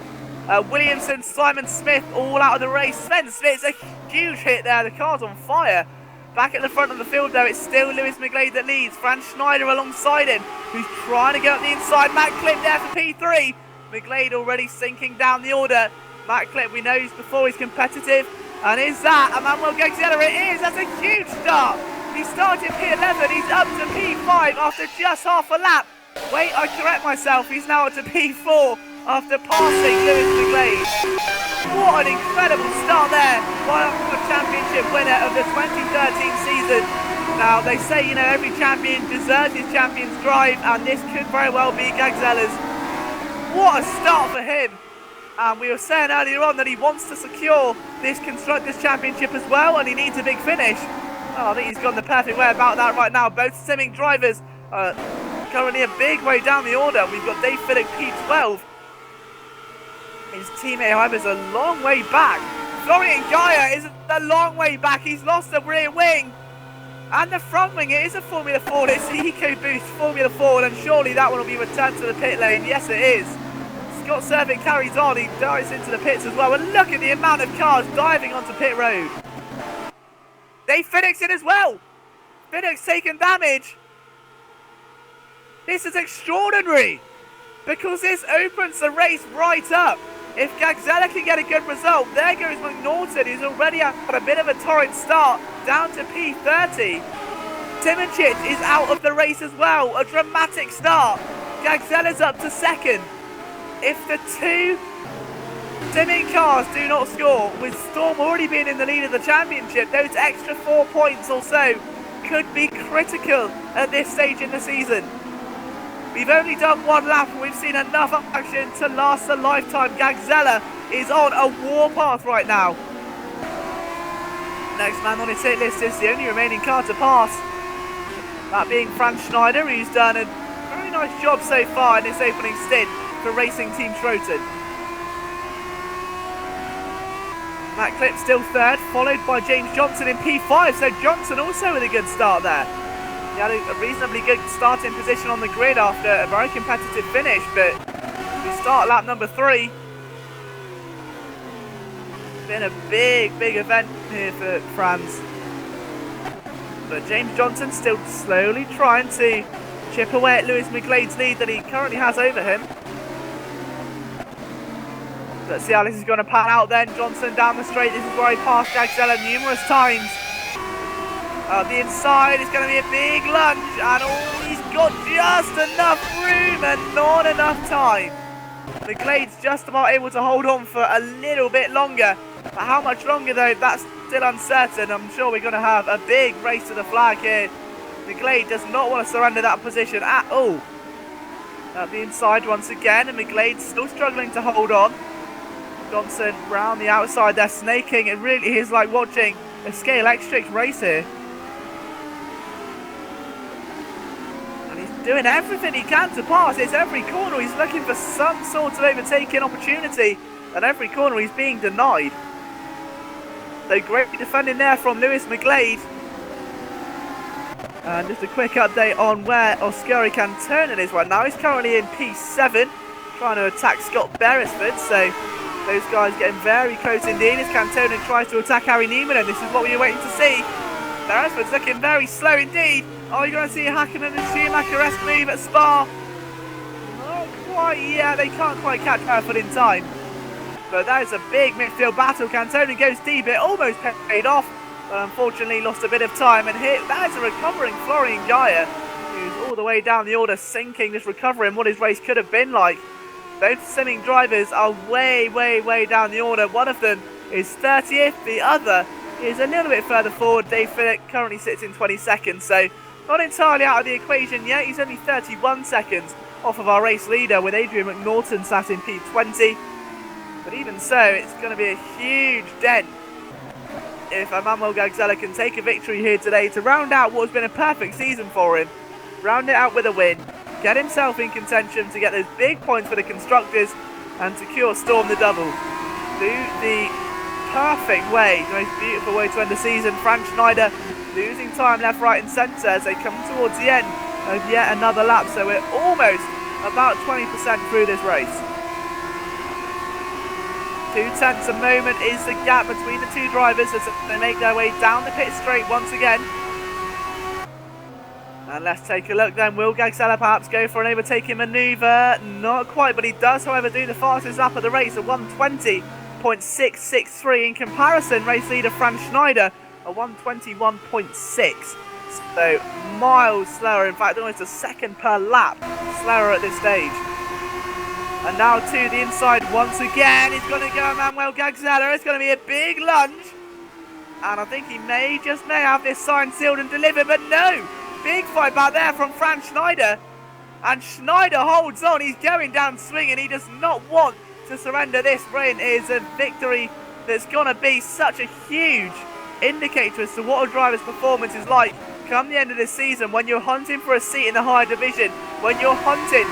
Williamson, Simon Smith all out of the race. Sven Smith's a huge hit there, the car's on fire. Back at the front of the field though, it's still Lewis McGlade that leads. Franz Schneider alongside him, who's trying to get up the inside. Matt Klipp there for P3. McGlade already sinking down the order. Matt Klipp, we know he's competitive. And is that Emanuel Gagzella? It is, that's a huge start. He started P11, he's up to P5 after just half a lap. Wait, I correct myself, he's now up to P4 after passing Lewis McGlade. What an incredible start there by the championship winner of the 2013 season. Now, they say, every champion deserves his champion's drive, and this could very well be Gagzella's. What a start for him. And we were saying earlier on that he wants to secure this Constructors' Championship as well, and he needs a big finish. I think he's gone the perfect way about that right now. Both Simic drivers are currently a big way down the order. We've got Dave Fiddick P12. His teammate, however, is a long way back. Florian Gaia is a long way back. He's lost the rear wing. And the front wing, it is a Formula Ford. It's the EcoBoost Formula Ford, and surely that one will be returned to the pit lane. Yes, it is. Scott Servick carries on. He dives into the pits as well. And look at the amount of cars diving onto pit road. They Phoenix it as well. Phoenix taking damage. This is extraordinary, because this opens the race right up. If Gagzella can get a good result, there goes McNaughton, who's already had a bit of a torrid start, down to P30. Timoncic is out of the race as well, a dramatic start. Gagzella's up to second. If the two Timming cars do not score, with Storm already being in the lead of the championship, those extra 4 points or so could be critical at this stage in the season. We've only done one lap and we've seen enough action to last a lifetime. Gagzella is on a warpath right now. Next man on his hit list is the only remaining car to pass. That being Franz Schneider, who's done a very nice job so far in this opening stint for Racing Team Schroten. Matt Clip still third, followed by James Johnson in P5, so Johnson also with a good start there. He had a reasonably good starting position on the grid after a very competitive finish, but we start lap number 3. Been a big event here for Franz. But James Johnson still slowly trying to chip away at Lewis McGlade's lead that he currently has over him. Let's see how this is going to pan out then. Johnson down the straight. This is where he passed Gagzella numerous times. The inside is going to be a big lunge, and he's got just enough room and not enough time. McGlade's just about able to hold on for a little bit longer. But how much longer though, that's still uncertain. I'm sure we're going to have a big race to the flag here. McGlade does not want to surrender that position at all. The inside once again, and McGlade's still struggling to hold on. Johnson round the outside, they're snaking. It really is like watching a Scale X-Trix race here. And he's doing everything he can to pass. It's every corner he's looking for some sort of overtaking opportunity, and every corner he's being denied. So great defending there from Lewis McGlade. And just a quick update on where Oskari Cantonen is right now. He's currently in P7, trying to attack Scott Beresford, so those guys getting very close indeed as Cantonen tries to attack Harry Newman, and this is what we were waiting to see. Beresford's looking very slow indeed. Oh, you're going to see a Hakkinen and Schumacher-esque move at Spa. Not quite, yeah, they can't quite catch Beresford in time. But that is a big midfield battle. Cantonen goes deep, it almost paid off, but unfortunately lost a bit of time. And here, that is a recovering Florian Gaia, who's all the way down the order, sinking, just recovering what his race could have been like. Both Simming drivers are way down the order. One of them is 30th, the other is a little bit further forward. Dave Phillip currently sits in 22nd, so not entirely out of the equation yet. He's only 31 seconds off of our race leader, with Adrian McNaughton sat in P20. But even so, it's going to be a huge dent if Emmanuel Gagzella can take a victory here today to round out what has been a perfect season for him. Round it out with a win. Get himself in contention to get those big points for the constructors and secure Storm the double. Do the perfect way, the most beautiful way to end the season. Franz Schneider losing time left, right and centre as they come towards the end of yet another lap. So we're almost about 20% through this race. 0.2 a moment is the gap between the two drivers as they make their way down the pit straight once again. And let's take a look then. Will Gagzella perhaps go for an overtaking manoeuvre? Not quite, but he does, however, do the fastest lap of the race, a 1:20.663. In comparison, race leader Franz Schneider, a 1:21.6. So miles slower, in fact, almost a second per lap slower at this stage. And now to the inside once again. He's going to go Emmanuel Gagzella. It's going to be a big lunge. And I think he may have this sign sealed and delivered, but no! Big fight back there from Franz Schneider, and Schneider holds on. He's going down swinging. He does not want to surrender this sprint. It is a victory that's going to be such a huge indicator as to what a driver's performance is like come the end of this season, when you're hunting for a seat in the higher division, when you're hunting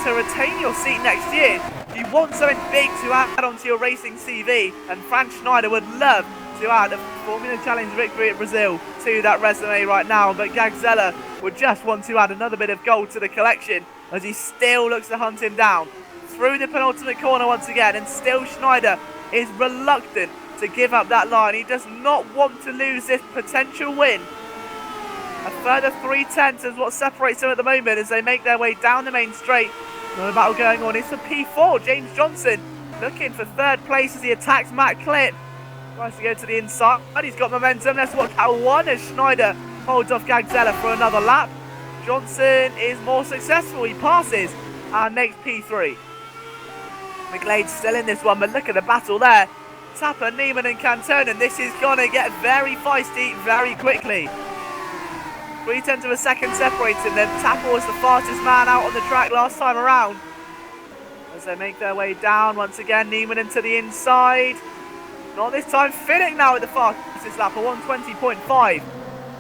to retain your seat next year. You want something big to add onto your racing CV, and Franz Schneider would love to to add a Formula Challenge victory at Brazil to that resume right now, but Gagzella would just want to add another bit of gold to the collection as he still looks to hunt him down through the penultimate corner once again, and still Schneider is reluctant to give up that line. He does not want to lose this potential win. A further 3/10 is what separates them at the moment as they make their way down the main straight. Another battle going on. It's for P4. James Johnson looking for third place as he attacks Matt Clip. Tries to go to the inside, but he's got momentum. Let's watch how one as Schneider holds off Gagzella for another lap. Johnson is more successful. He passes and makes P3. McGlade's still in this one, but look at the battle there. Tapper, Neiman and Cantonen. This is going to get very feisty very quickly. 3/10 of a second separating them. Tapper was the fastest man out on the track last time around. As they make their way down once again, Neiman into the inside. Not this time, Finnick now at the fastest lap, a 1:20.5.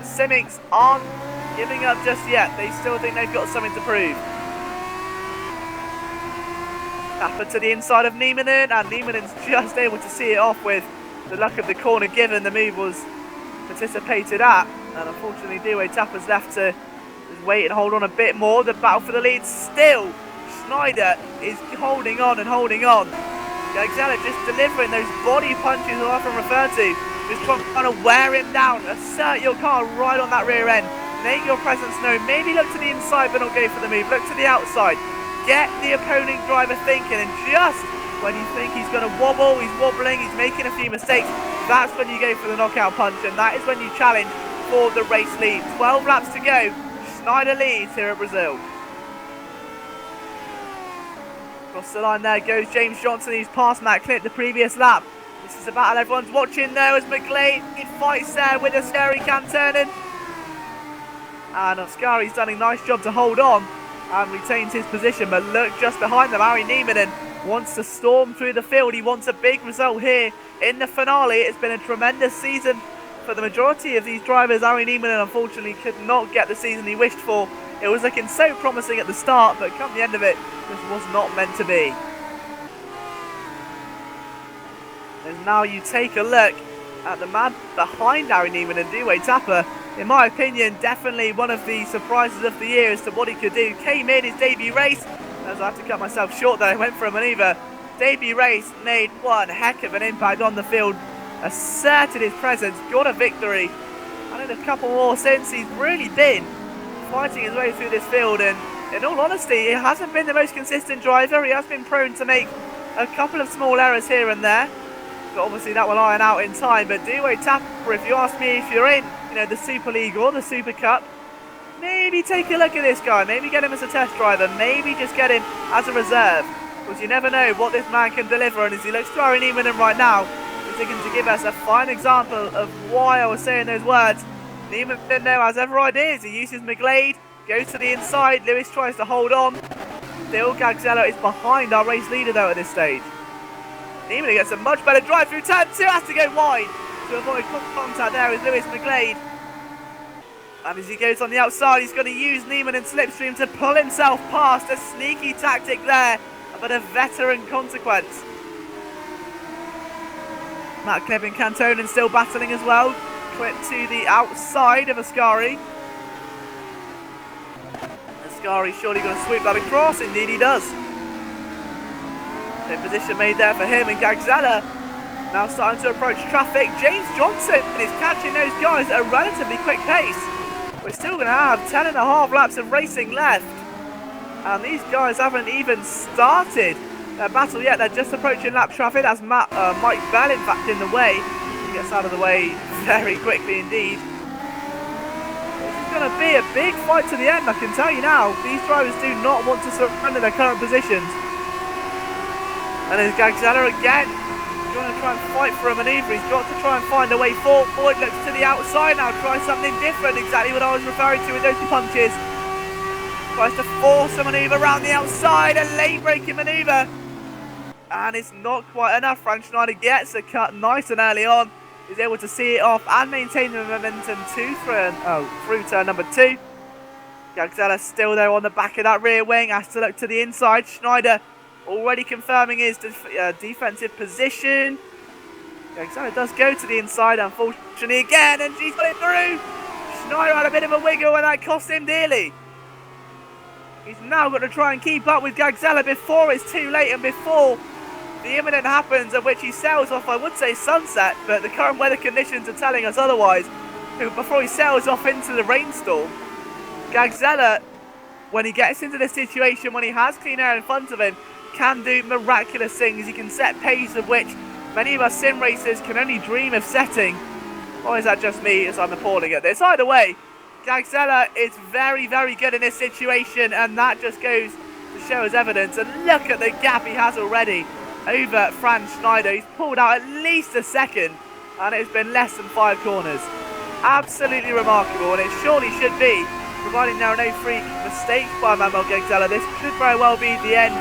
The Simics aren't giving up just yet. They still think they've got something to prove. Tapper to the inside of Niemanen, and Niemanen's just able to see it off with the luck of the corner given the move was participated at. And unfortunately, Dewey Tapper's left to just wait and hold on a bit more. The battle for the lead still. Schneider is holding on and holding on. Gagzella just delivering those body punches I often refer to. Just trying to wear him down. Assert your car right on that rear end. Make your presence known. Maybe look to the inside but not go for the move. Look to the outside. Get the opposing driver thinking, and just when you think he's going to wobble, he's wobbling, he's making a few mistakes, that's when you go for the knockout punch, and that is when you challenge for the race lead. 12 laps to go. Schneider leads here at Brazil. Across the line there goes James Johnson, who's passed Matt Clip the previous lap. This is a battle everyone's watching though as McGlade fights there with Ascari Cantonen. And Ascari's done a nice job to hold on and retains his position, but look just behind them, Harry Niemanen wants to storm through the field. He wants a big result here in the finale. It's been a tremendous season for the majority of these drivers. Harry Niemanen unfortunately could not get the season he wished for. It was looking so promising at the start, but come the end of it, this was not meant to be. And now you take a look at the man behind Harry Niemanen, Dewey Tapper. In my opinion, definitely one of the surprises of the year as to what he could do. Came in his debut race, as I have to cut myself short there, I went for a manoeuvre. Debut race, made one heck of an impact on the field, asserted his presence, got a victory, and in a couple more since, he's really been fighting his way through this field, and in all honesty, he hasn't been the most consistent driver. He has been prone to make a couple of small errors here and there, but obviously that will iron out in time. But Dewey Tapper, if you ask me, if you're in the Super League or the Super Cup, maybe take a look at this guy, maybe get him as a test driver, maybe just get him as a reserve, because you never know what this man can deliver. And as he looks to Harry Niemanen right now, he's looking to give us a fine example of why I was saying those words. Niemanen now has other ideas. He uses McGlade, goes to the inside, Lewis tries to hold on. Still Gagzella is behind our race leader though at this stage. Niemanen gets a much better drive through turn 2, has to go wide to avoid contact there with Lewis McGlade. And as he goes on the outside, he's going to use Neiman and Slipstream to pull himself past. A sneaky tactic there, but a veteran consequence. Matt Clip and Cantonen still battling as well. Clip to the outside of Ascari. Ascari surely going to sweep that across. Indeed he does. The position made there for him, and Gagzella now starting to approach traffic. James Johnson is catching those guys at a relatively quick pace. We're still going to have 10.5 laps of racing left, and these guys haven't even started their battle yet. They're just approaching lap traffic. That's Mike Bell in fact in the way. He gets out of the way very quickly indeed. This is going to be a big fight to the end, I can tell you now. These drivers do not want to surrender their current positions. And there's Gagzella again, going to try and fight for a manoeuvre. He's got to try and find a way forward. Boyd looks to the outside now, tries something different, exactly what I was referring to with those punches. Tries to force a manoeuvre around the outside, a late braking manoeuvre. And it's not quite enough. Frank Schneider gets a cut nice and early on. He's able to see it off and maintain the momentum through turn number 2. Gagzella still there on the back of that rear wing, has to look to the inside. Schneider already confirming his defensive position. Gagzella does go to the inside, unfortunately, again, and she's got it through. Schneider had a bit of a wiggle, and that cost him dearly. He's now got to try and keep up with Gagzella before it's too late and before the imminent happens, of which he sails off, I would say sunset, but the current weather conditions are telling us otherwise. Before he sails off into the rainstorm, Gagzella, when he gets into this situation, when he has clean air in front of him, can do miraculous things. He can set pace of which many of us sim racers can only dream of setting. Or is that just me as I'm appalling at this? Either way, Gagzella is very, very good in this situation, and that just goes to show as evidence. And look at the gap he has already over Franz Schneider. He's pulled out at least a second, and it's been less than 5 corners. Absolutely remarkable, and it surely should be, providing there are no freak mistakes by Manuel Gagzella. This could very well be the end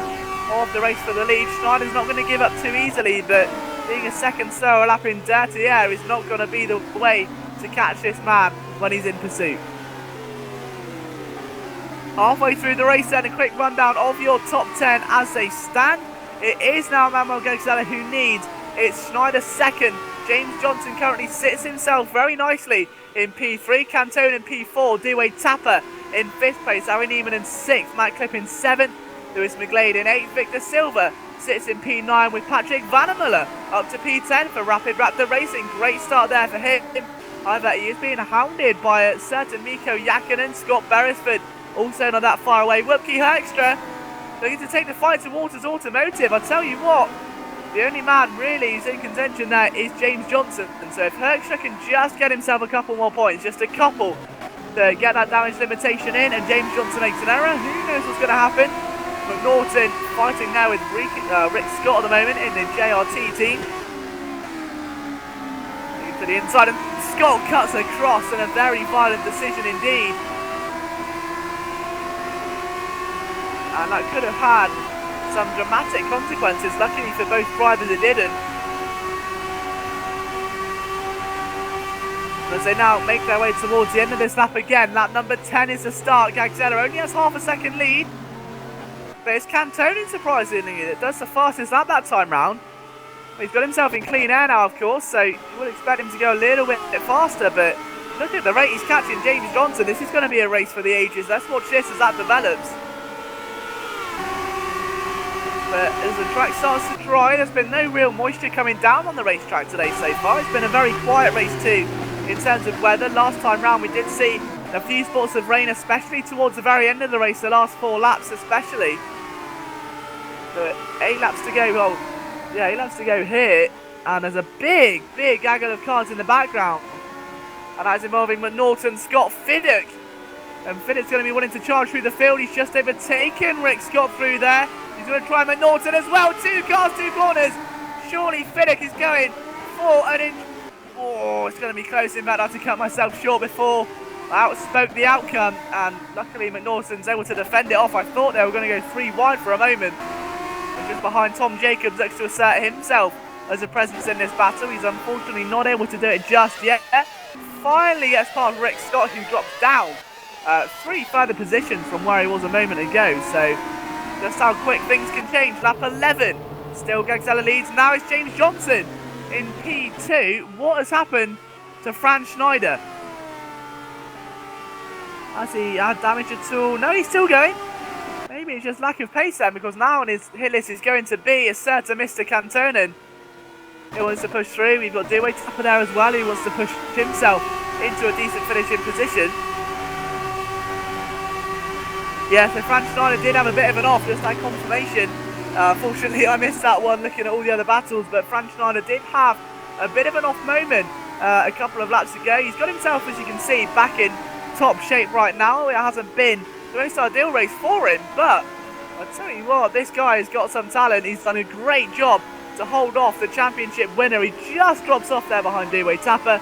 of the race for the lead. Schneider's not going to give up too easily, but being a second slower lap in dirty air is not going to be the way to catch this man when he's in pursuit. Halfway through the race then, a quick rundown of your top 10 as they stand. It is now Manuel Gagzella who leads. It's Schneider second. James Johnson currently sits himself very nicely in P3. Cantone in P4. Dewey Tapper in 5th place. Aaron Neiman in 6th. Matt Clipp in 7th. Lewis McGlade in 8th. Victor Silva sits in P9 with Patrick Vannemuller up to P10 for Rapid Raptor Racing. Great start there for him. However, he is being hounded by a certain Mikko Jakinen. Scott Beresford also not that far away. Whoopke Herkstra looking to take the fight to Waters Automotive. I tell you what, the only man really who's in contention there is James Johnson. And so if Herkstra can just get himself a couple more points, just a couple, to get that damage limitation in, and James Johnson makes an error, who knows what's going to happen. McNaughton fighting now with Rick Scott at the moment in the JRT team. Looking to the inside, and Scott cuts across, and a very violent decision indeed. And that could have had some dramatic consequences. Luckily for both drivers it didn't. As they now make their way towards the end of this lap again. Lap number 10 is the start. Gagzella only has half a second lead. But it's Cantone surprisingly that does the fastest lap that time round. He's got himself in clean air now, of course, so you would expect him to go a little bit faster, but look at the rate he's catching James Johnson. This is going to be a race for the ages. Let's watch this as that develops. But as the track starts to dry, there's been no real moisture coming down on the racetrack today so far. It's been a very quiet race too in terms of weather. Last time round we did see a few spots of rain, especially towards the very end of the race, the last 4 laps especially. But 8 laps to go, well, yeah, 8 laps to go here, and there's a big gaggle of cars in the background. And that's involving McNaughton, Scott, Fiddick. And Fiddick's going to be wanting to charge through the field. He's just overtaken Rick Scott through there. He's going to try McNaughton as well. 2 cars, 2 corners. Surely Fiddick is going for an inch. Oh, it's going to be close. In fact, I had to cut myself short before I outspoke the outcome. And luckily McNaughton's able to defend it off. I thought they were going to go 3 wide for a moment. And just behind Tom Jacobs looks to assert himself as a presence in this battle. He's unfortunately not able to do it just yet. Finally gets past Rick Scott, who drops down 3 further positions from where he was a moment ago. So just how quick things can change. Lap 11, still Gagzella leads. Now it's James Johnson in P2. What has happened to Franz Schneider? Has he had damage at all? No, he's still going. Maybe it's just lack of pace then, because now on his hit list is going to be a certain Mr. Cantonen. He wants to push through. We've got Dewey Tapper there as well. He wants to push himself into a decent finishing position. Yeah, so Franz Schneider did have a bit of an off, just like confirmation. Fortunately, I missed that one looking at all the other battles, but Franz Schneider did have a bit of an off moment a couple of laps ago. He's got himself, as you can see, back in top shape right now. It hasn't been the most ideal race for him, but I tell you what, this guy has got some talent. He's done a great job to hold off the championship winner. He just drops off there behind Dewey Tapper,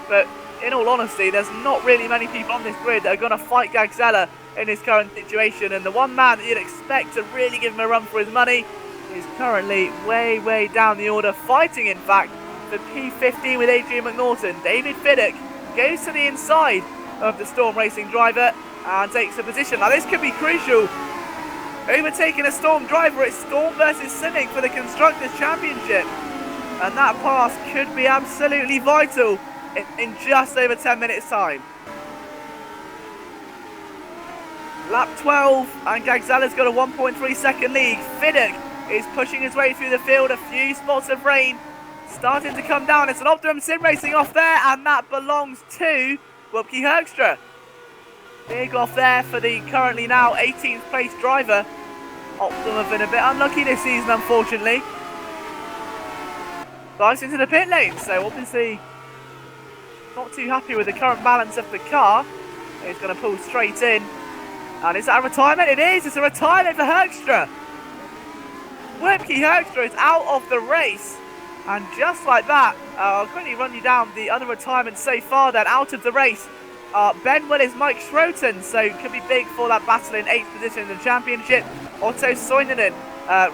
but in all honesty, there's not really many people on this grid that are going to fight Gagzella in his current situation, and the one man that you'd expect to really give him a run for his money is currently way down the order, fighting in fact for P15 with Adrian McNaughton. David Fiddick goes to the inside of the Storm Racing driver and takes a position. Now this could be crucial. Overtaking a Storm driver, it's Storm versus Cynic for the Constructors' Championship. And that pass could be absolutely vital in just over 10 minutes time. Lap 12 and Gagzella's got a 1.3 second lead. Fiddick is pushing his way through the field. A few spots of rain starting to come down. It's an Optimum Sim Racing off there, and that belongs to Wupke Hoekstra. Big off there for the currently now 18th place driver. Optimum have been a bit unlucky this season, unfortunately. Dives into the pit lane, so obviously not too happy with the current balance of the car. He's going to pull straight in. And is that a retirement? It is! It's a retirement for Hoekstra! Wupke Hoekstra is out of the race. And just like that, I'll quickly run you down the other retirements so far then. Out of the race, Ben Willis, Mike Schroten, so could be big for that battle in 8th position in the championship. Otto Soininen,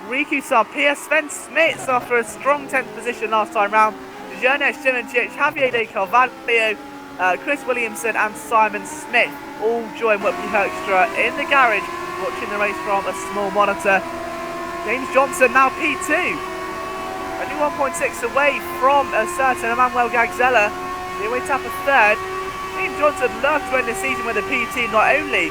Riku Sarpia, Sven Smits after a strong 10th position last time round. Jonas Simoncic, Javier De Carvalho, Chris Williamson and Simon Smith all join Wupke Hoekstra in the garage, watching the race from a small monitor. James Johnson now P2, only 1.6 away from a certain Emmanuel Gagzella. The away tap a third. James Johnson loves to end the season with a P2, not only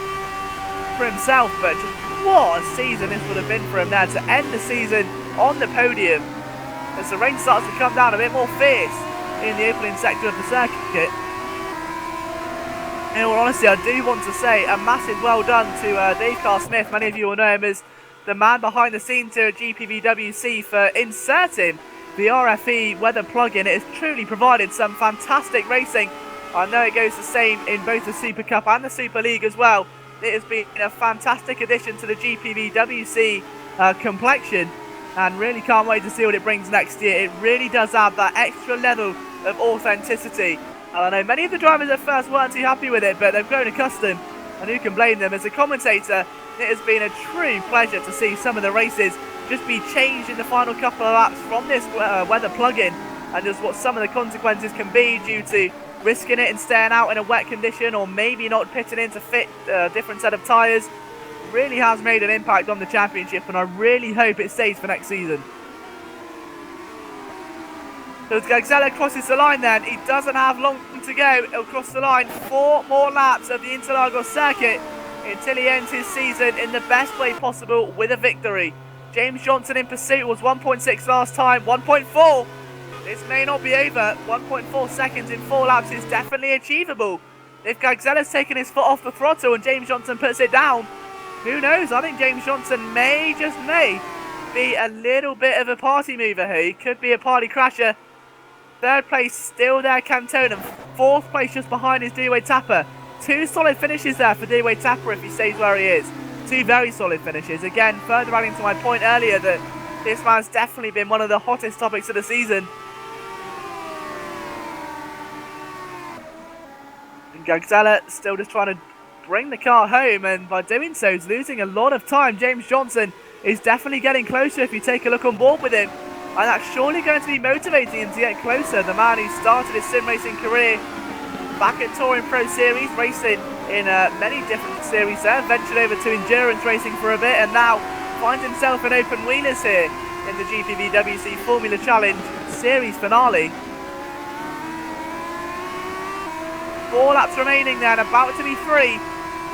for himself, but just what a season this would have been for him there to end the season on the podium as the rain starts to come down a bit more fierce in the opening sector of the circuit. In all honesty, I do want to say a massive well done to Dave Carr-Smith. Many of you will know him as the man behind the scenes here at GPVWC for inserting the RFE weather plugin. It has truly provided some fantastic racing. I know it goes the same in both the Super Cup and the Super League as well. It has been a fantastic addition to the GPVWC complexion, and really can't wait to see what it brings next year. It really does add that extra level of authenticity. I know many of the drivers at first weren't too happy with it, but they've grown accustomed, and who can blame them? As a commentator, it has been a true pleasure to see some of the races just be changed in the final couple of laps from this weather plugin, and just what some of the consequences can be due to risking it and staying out in a wet condition, or maybe not pitting in to fit a different set of tyres. Really has made an impact on the championship, and I really hope it stays for next season. So as Gagzella crosses the line then, he doesn't have long to go. He'll cross the line 4 more laps of the Interlagos circuit until he ends his season in the best way possible with a victory. James Johnson in pursuit was 1.6 last time, 1.4. This may not be over. 1.4 seconds in 4 laps is definitely achievable. If Gagzella's taken his foot off the throttle and James Johnson puts it down, who knows? I think James Johnson may, just may, be a little bit of a party mover here. He could be a party crasher. 3rd place still there, Cantona. 4th place just behind is Dewey Tapper. 2 solid finishes there for Dewey Tapper if he stays where he is. 2 very solid finishes. Again, further adding to my point earlier that this man's definitely been one of the hottest topics of the season. And Gagzella still just trying to bring the car home, and by doing so is losing a lot of time. James Johnson is definitely getting closer if you take a look on board with him. And that's surely going to be motivating him to get closer. The man who started his sim racing career back at Touring Pro Series, racing in many different series there, ventured over to endurance racing for a bit, and now finds himself in open wheelers here in the GPVWC Formula Challenge Series finale. 4 laps remaining then, about to be 3.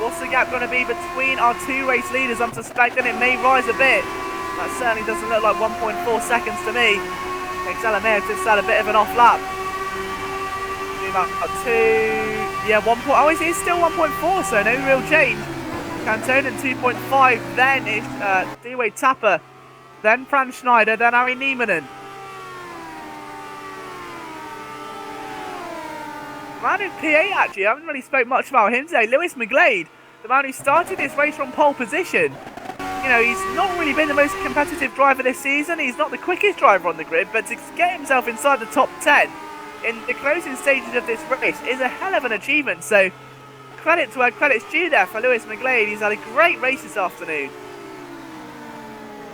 What's the gap going to be between our 2 race leaders? I'm suspecting it may rise a bit. That certainly doesn't look like 1.4 seconds to me. Gagzella may have just had a bit of an off lap. About 2, yeah, 1. Oh, it is still 1.4, so no real change. Cantonen 2.5, then it's Dewey Tapper, then Franz Schneider, then Ari Niemanen. Man in P8 actually, I haven't really spoke much about him today. Lewis McGlade, the man who started this race from pole position. You know, he's not really been the most competitive driver this season. He's not the quickest driver on the grid, but to get himself inside the top 10 in the closing stages of this race is a hell of an achievement. So credit to where credit's due there for Lewis McGlade. He's had a great race this afternoon.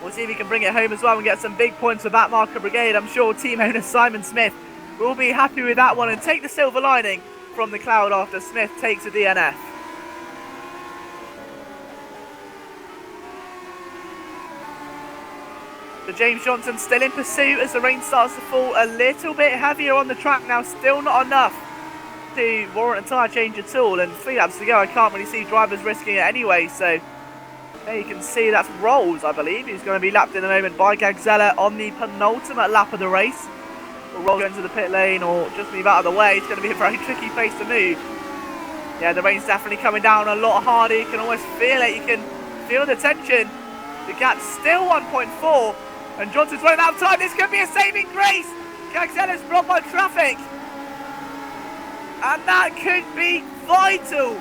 We'll see if he can bring it home as well and get some big points for that marker brigade. I'm sure team owner Simon Smith will be happy with that one and take the silver lining from the cloud after Smith takes a DNF. So James Johnson still in pursuit as the rain starts to fall a little bit heavier on the track now. Still not enough to warrant a tyre change at all. And 3 laps to go. I can't really see drivers risking it anyway. So there you can see that's Rolls, I believe. He's going to be lapped in a moment by Gagzella on the penultimate lap of the race. Will Rolls go into the pit lane or just move out of the way? It's going to be a very tricky place to move. Yeah, the rain's definitely coming down a lot harder. You can almost feel it. You can feel the tension. The gap's still 1.4. And Johnson's running out of time. This could be a saving grace. Gagzella's blocked by traffic. And that could be vital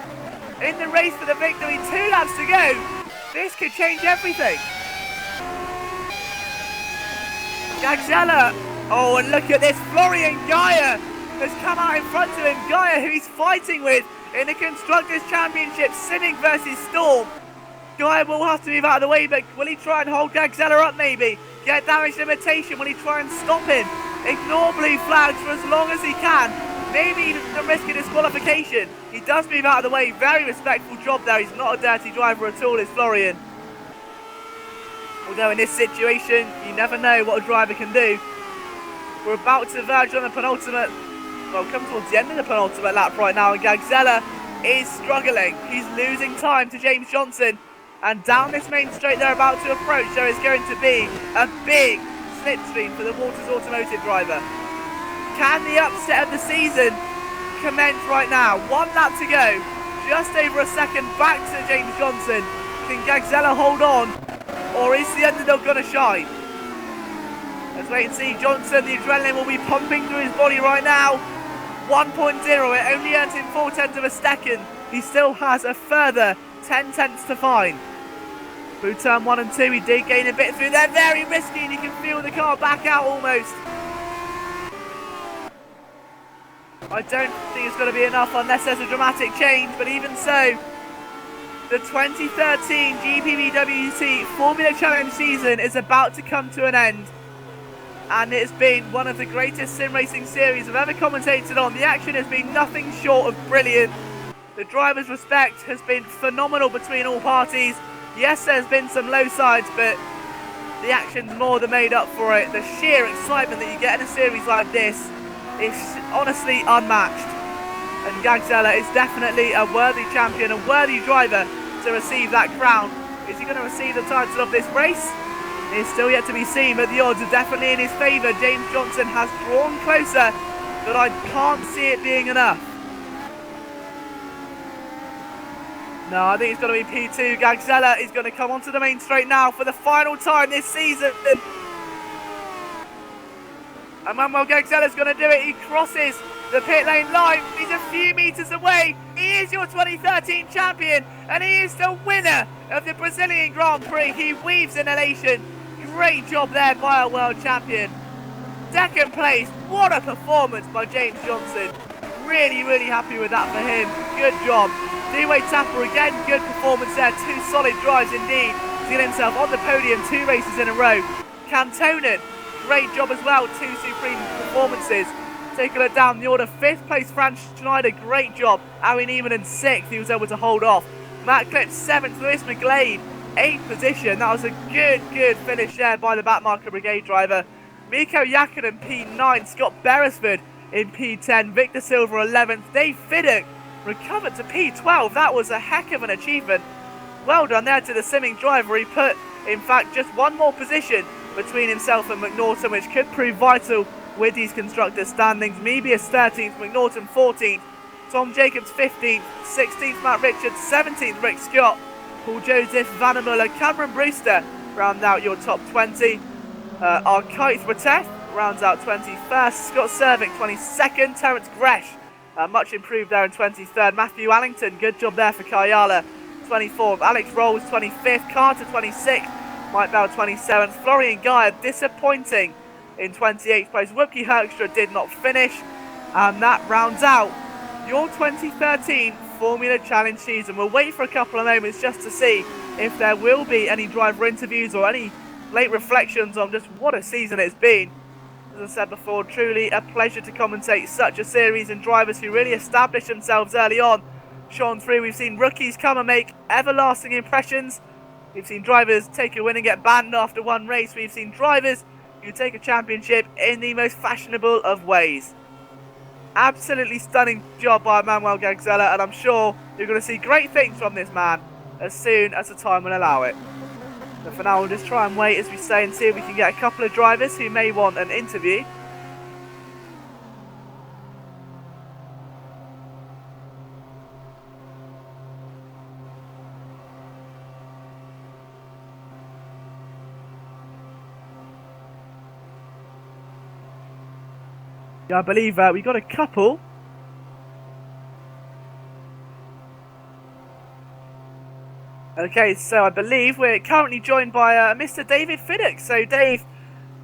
in the race for the victory. 2 laps to go. This could change everything. Gagzella. Oh, and look at this. Florian Gaia has come out in front of him. Gaia, who he's fighting with in the Constructors' Championship, Civic versus Storm. Gaia will have to move out of the way, but will he try and hold Gagzella up maybe? Get damage limitation, will he try and stop him? Ignore blue flags for as long as he can. Maybe even the risk of disqualification. He does move out of the way, very respectful job there. He's not a dirty driver at all, is Florian. Although in this situation, you never know what a driver can do. We're about to verge on the penultimate, well, come towards the end of the penultimate lap right now, and Gagzella is struggling. He's losing time to James Johnson. And down this main straight they're about to approach, there is going to be a big slipstream for the Waters Automotive driver. Can the upset of the season commence right now? 1 lap to go, just over a second back to James Johnson. Can Gagzella hold on, or is the underdog going to shine? Let's wait and see. Johnson, the adrenaline will be pumping through his body right now. 1.0, it only earns him 0.4 of a second. He still has a further 10 tenths to find. Through turn 1 and 2, he did gain a bit through there. Very risky, and you can feel the car back out almost. I don't think it's going to be enough unless there's a dramatic change, but even so, the 2013 GPVWC Formula Challenge season is about to come to an end. And it's been one of the greatest sim racing series I've ever commentated on. The action has been nothing short of brilliant. The driver's respect has been phenomenal between all parties. Yes, there's been some low sides, but the action's more than made up for it. The sheer excitement that you get in a series like this is honestly unmatched. And Gagzella is definitely a worthy champion, a worthy driver to receive that crown. Is he going to receive the title of this race? It's still yet to be seen, but the odds are definitely in his favour. James Johnson has drawn closer, but I can't see it being enough. No, I think it's going to be P2. Gagzella is going to come onto the main straight now for the final time this season. And Manuel Gagzella's going to do it. He crosses the pit lane line. He's a few metres away. He is your 2013 champion, and he is the winner of the Brazilian Grand Prix. He weaves in elation. Great job there by our world champion. Second place. What a performance by James Johnson. Really, really happy with that for him. Good job. Two-way tapper again. Good performance there. 2 solid drives indeed to get himself on the podium 2 races in a row. Cantonen, great job as well. 2 supreme performances. Take a look down the order. 5th place, Franz Schneider. Great job. Aaron Eman in 6th. He was able to hold off. Matt Clip 7th. Lewis McGlade 8th position. That was a good finish there by the backmarker brigade driver. Mikko Jakkonen P9. Scott Beresford in P10. Victor Silva 11th. Dave Fiddick recovered to P12. That was a heck of an achievement. Well done there to the simming driver. He put, in fact, just 1 more position between himself and McNaughton, which could prove vital with these constructor standings. Mebius 13th, McNaughton 14th, Tom Jacobs 15th, 16th Matt Richards, 17th Rick Scott, Paul Joseph, Vandermuller, Cameron Brewster round out your top 20. Arkaith Rateth rounds out 21st, Scott Servick 22nd, Terence Gresh much improved there in 23rd, Matthew Allington, good job there for Kayala, 24th, Alex Rolls 25th, Carter 26th, Mike Bell 27th, Florian Gaia disappointing in 28th place. Wupke Herkstra did not finish, and that rounds out your 2013 Formula Challenge season. We'll wait for a couple of moments just to see if there will be any driver interviews or any late reflections on just what a season it's been. As I said before, truly a pleasure to commentate such a series and drivers who really established themselves early on shone through. We've seen rookies come and make everlasting impressions, We've seen drivers take a win and get banned after one race. We've seen drivers who take a championship in the most fashionable of ways. Absolutely stunning job by Manuel Gagzella, and I'm sure you're going to see great things from this man as soon as the time will allow it. So for now, we'll just try and wait, as we say, and see if we can get a couple of drivers who may want an interview. Yeah, I believe we got a couple. Okay, so I believe we're currently joined by Mr. David Fiddick. So Dave,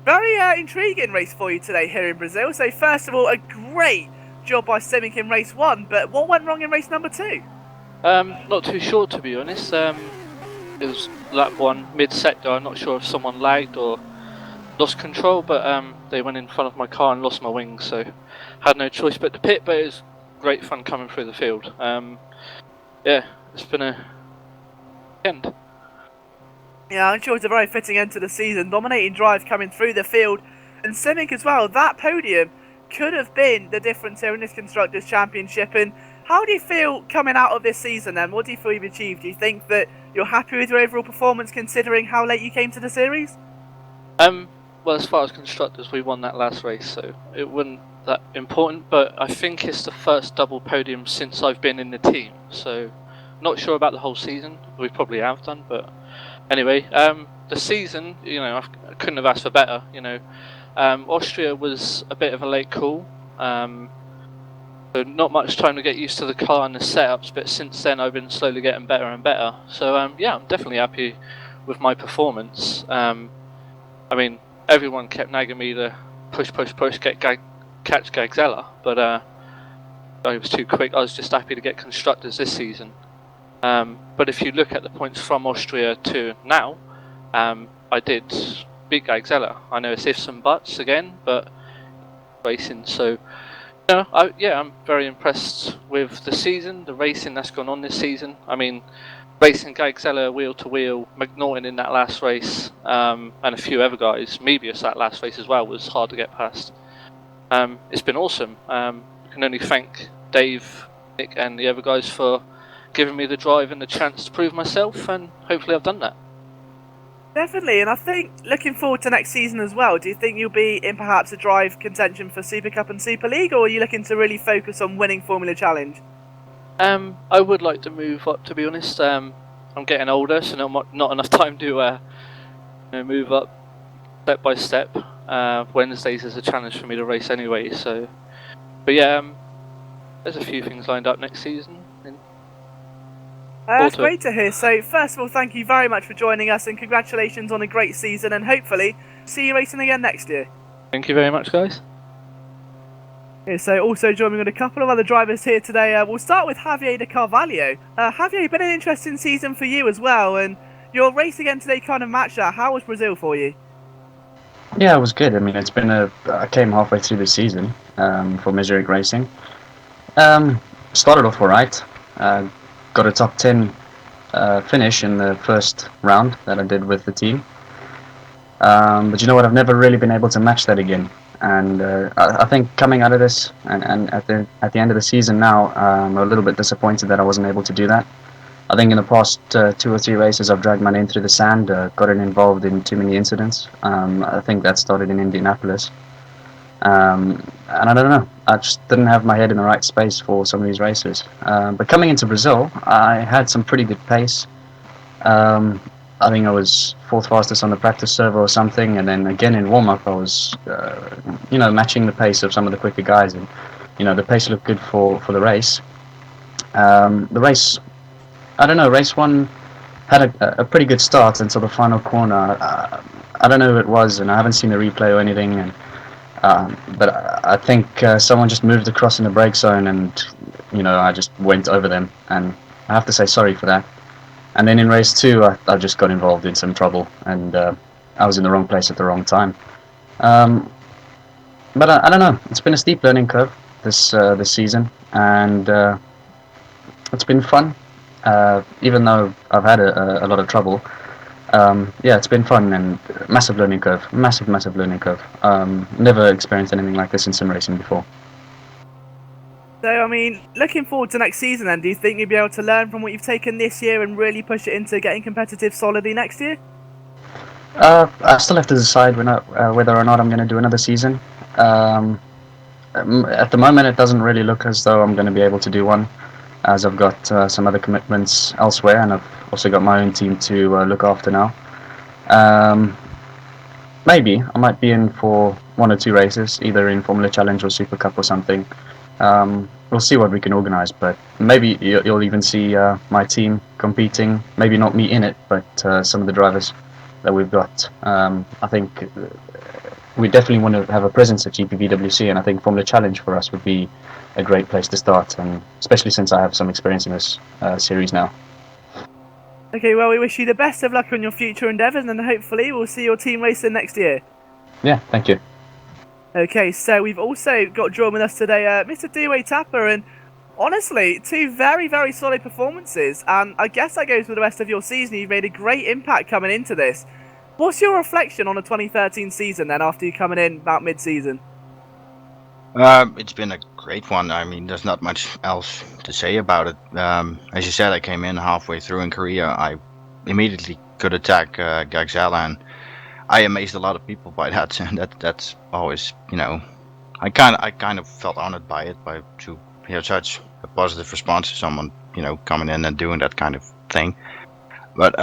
very intriguing race for you today here in Brazil. So first of all, a great job by Simic in race 1, but what went wrong in race number 2? Not too sure, to be honest. It was lap 1 mid-sector. I'm not sure if someone lagged or lost control, but they went in front of my car and lost my wings, so had no choice but to pit. But it was great fun coming through the field. Yeah, it's been a end. Yeah, I'm sure it's a very fitting end to the season. Dominating drive coming through the field, and Simic as well. That podium could have been the difference here in this Constructors' Championship. And how do you feel coming out of this season then? What do you feel you've achieved? Do you think that you're happy with your overall performance considering how late you came to the series? Well, as far as Constructors, we won that last race, so it wasn't that important, but I think it's the first double podium since I've been in the team, so not sure about the whole season. We probably have done, but anyway, the season, you know, I couldn't have asked for better, you know. Austria was a bit of a late call, so not much time to get used to the car and the setups, but since then I've been slowly getting better and better, so yeah, I'm definitely happy with my performance. I mean, everyone kept nagging me to push, catch Gagzella, but I was too quick. I was just happy to get Constructors this season. But if you look at the points from Austria to now, I did beat Gagzella. I know it's ifs and buts again, but racing. So, you know, I'm very impressed with the season, the racing that's gone on this season. I mean, racing Gagzella wheel to wheel, McNaughton in that last race, and a few other guys, Mebius that last race as well, was hard to get past. It's been awesome. I can only thank Dave, Nick and the other guys for giving me the drive and the chance to prove myself, and hopefully I've done that. Definitely, and I think looking forward to next season as well, do you think you'll be in perhaps a drive contention for Super Cup and Super League, or are you looking to really focus on winning Formula Challenge? I would like to move up, to be honest. I'm getting older, so not enough time to move up step by step. Wednesdays is a challenge for me to race anyway, so. But yeah, there's a few things lined up next season. That's great to hear. So first of all, thank you very much for joining us, and congratulations on a great season, and hopefully see you racing again next year. Thank you very much, guys. Yeah, so also joining with a couple of other drivers here today. We'll start with Javier de Carvalho. Javier, been an interesting season for you as well, and your race again today kind of matched that. How was Brazil for you? Yeah, it was good. I mean, I came halfway through the season for Miseric Racing. Started off alright. Got a top 10 finish in the first round that I did with the team. But you know what? I've never really been able to match that again. And I think coming out of this and at the end of the season now, I'm a little bit disappointed that I wasn't able to do that. I think in the past 2 or 3 races I've dragged my name through the sand, gotten involved in too many incidents. I think that started in Indianapolis. And I don't know, I just didn't have my head in the right space for some of these races. But coming into Brazil, I had some pretty good pace. I think I was 4th fastest on the practice server or something, and then again in warm-up I was, matching the pace of some of the quicker guys, and the pace looked good for the race. The race, I don't know, race 1 had a pretty good start until the final corner. I don't know who it was, and I haven't seen the replay or anything, and but I think someone just moved across in the brake zone, and I just went over them, and I have to say sorry for that. And then in race 2, I just got involved in some trouble, and I was in the wrong place at the wrong time. But I don't know. It's been a steep learning curve this season, and it's been fun. Even though I've had a lot of trouble, Yeah, it's been fun and massive learning curve. Massive learning curve. Never experienced anything like this in sim racing before. So, I mean, looking forward to next season then, do you think you'll be able to learn from what you've taken this year and really push it into getting competitive solidly next year? I still have to decide whether or not I'm going to do another season. Um, at the moment, it doesn't really look as though I'm going to be able to do one, as I've got some other commitments elsewhere, and I've also got my own team to look after now. Maybe I might be in for one or two races, either in Formula Challenge or Super Cup or something. We'll see what we can organise, but maybe you'll even see my team competing. Maybe not me in it, but some of the drivers that we've got. I think we definitely want to have a presence at GPVWC, and I think Formula Challenge for us would be a great place to start, and especially since I have some experience in this series now. Okay, well, we wish you the best of luck on your future endeavours, and hopefully we'll see your team racing next year. Yeah, thank you. Okay, so we've also got joined with us today Mr. Dewey Tapper, and honestly, two very, very solid performances, and I guess that goes for the rest of your season. You've made a great impact coming into this. What's your reflection on the 2013 season then, after you coming in about mid-season? It's been a great one. I mean, there's not much else to say about it. As you said, I came in halfway through in Korea. I immediately could attack Gagzala, and I amazed a lot of people by that. And that's always, I kind of felt honored by it, to hear such a positive response to someone, coming in and doing that kind of thing. But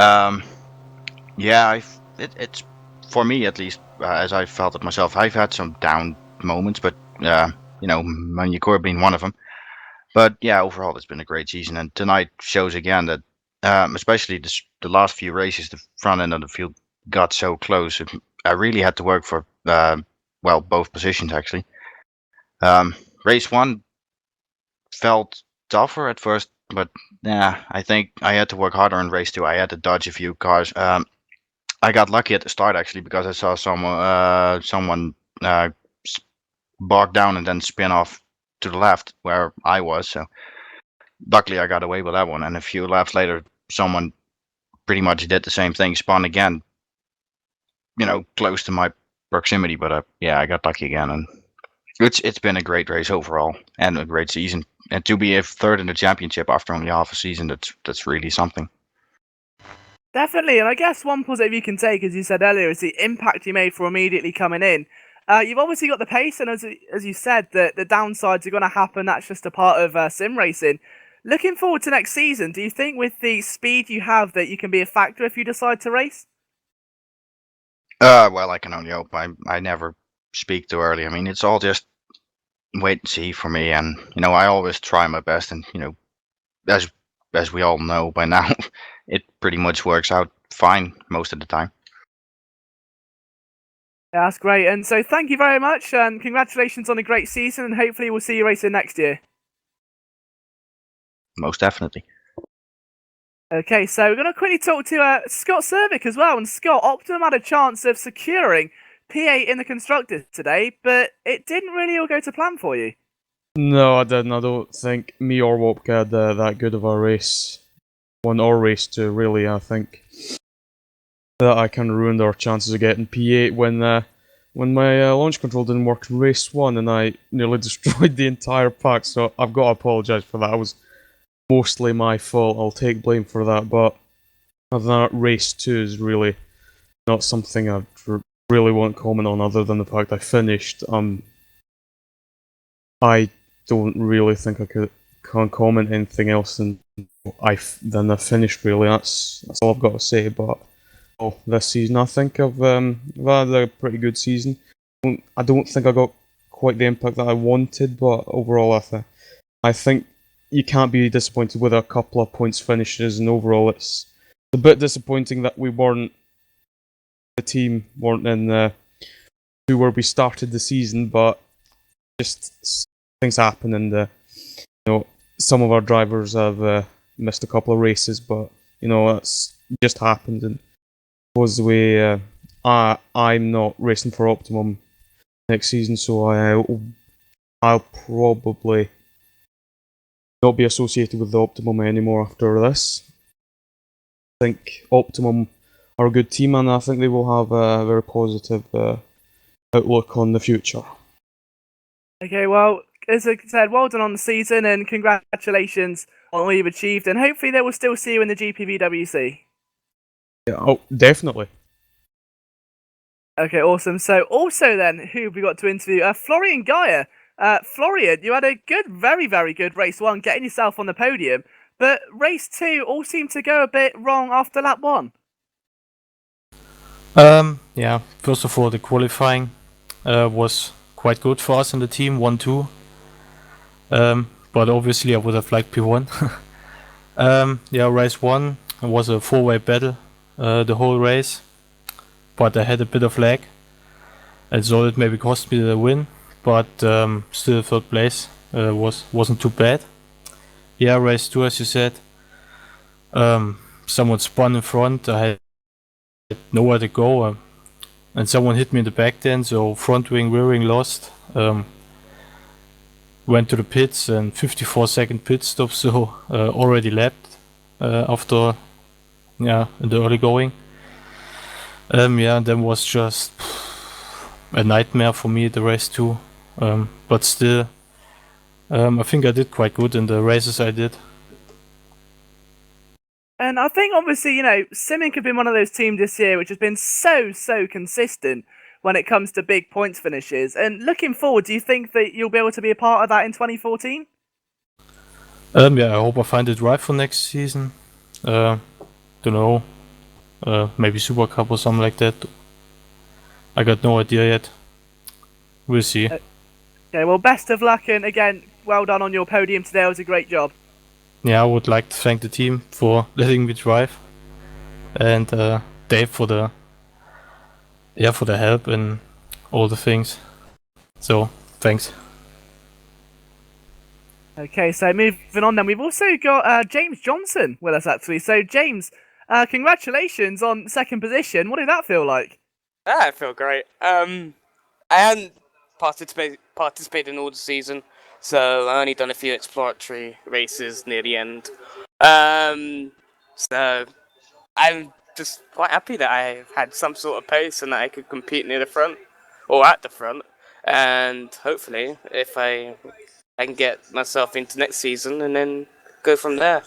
yeah, it's for me at least, as I felt it myself. I've had some down moments, but Manyakur being one of them. But yeah, overall it's been a great season, and tonight shows again that, especially the last few races, the front end of the field got so close. I really had to work for both positions actually. Race one felt tougher at first, but yeah, I think I had to work harder in race two. I had to dodge a few cars. I got lucky at the start actually, because I saw someone bog down and then spin off to the left where I was. So luckily I got away with that one. And a few laps later, someone pretty much did the same thing, spun again, close to my proximity. But yeah, I got lucky again, and it's been a great race overall and a great season. And to be a third in the championship after only half a season, that's really something. Definitely, and I guess one positive you can take, as you said earlier, is the impact you made for immediately coming in. You've obviously got the pace, and as you said, the downsides are going to happen. That's just a part of sim racing. Looking forward to next season, do you think with the speed you have that you can be a factor if you decide to race? Well, I can only hope. I never speak too early. I mean, it's all just wait and see for me, and I always try my best, and as we all know by now, it pretty much works out fine most of the time. Yeah, that's great, and so thank you very much, and congratulations on a great season, and hopefully we'll see you racing next year. Most definitely. Okay, so we're going to quickly talk to Scott Cervic as well. And Scott, Optimum had a chance of securing P8 in the Constructors today, but it didn't really all go to plan for you. No, I didn't. I don't think me or Wopke had that good of a race. One or race two, really. I think that I kind of ruined our chances of getting P8 when my launch control didn't work in race one, and I nearly destroyed the entire pack. So I've got to apologise for that. It was mostly my fault. I'll take blame for that. But other than that, race two is really not something I really want to comment on, other than the fact I finished. I don't really think I can't comment anything else than I finished. Really, that's all I've got to say. But this season, I think I've had a pretty good season. I don't think I got quite the impact that I wanted, but overall, I think you can't be disappointed with a couple of points finishes. And overall, it's a bit disappointing that the team weren't in where we started the season, but just things happen, and some of our drivers have missed a couple of races, but that's just happened. And was I'm not racing for Optimum next season, so I'll probably not be associated with the Optimum anymore after this. I think Optimum a good team, and I think they will have a very positive outlook on the future. Okay, well, as I said, well done on the season and congratulations on all you've achieved, and hopefully they will still see you in the GPVWC. Yeah, oh, definitely. Okay, awesome. So also then, who have we got to interview? Florian Geyer. Florian, you had a good, very, very good race 1, getting yourself on the podium, but race 2 all seemed to go a bit wrong after lap 1. Yeah, first of all, the qualifying was quite good for us in the team, 1-2. But obviously I would have liked P1. Yeah, race 1 was a 4-way battle the whole race, but I had a bit of lag, and so it maybe cost me the win, but still 3rd place wasn't too bad. Yeah, race 2, as you said, someone spun in front, I had nowhere to go, and someone hit me in the back then, so front wing, rear wing lost. Went to the pits and 54-second pit stop, so already lapped after, in the early going. And then was just a nightmare for me, the race 2. But still, I think I did quite good in the races I did. And I think, obviously, Simic have been one of those teams this year which has been so consistent when it comes to big points finishes. And looking forward, do you think that you'll be able to be a part of that in 2014? I hope I find it right for next season. Don't know. Maybe Super Cup or something like that. I got no idea yet. We'll see. Okay, well, best of luck, and again, well done on your podium today. It was a great job. Yeah, I would like to thank the team for letting me drive, and Dave for the help and all the things. So thanks. Okay, so moving on then, we've also got James Johnson with us actually. So James, congratulations on 2nd position. What did that feel like? I feel great. I hadn't participated in all the season, so I only done a few exploratory races near the end. So I'm just quite happy that I had some sort of pace and that I could compete near the front or at the front. And hopefully, if I can get myself into next season and then go from there.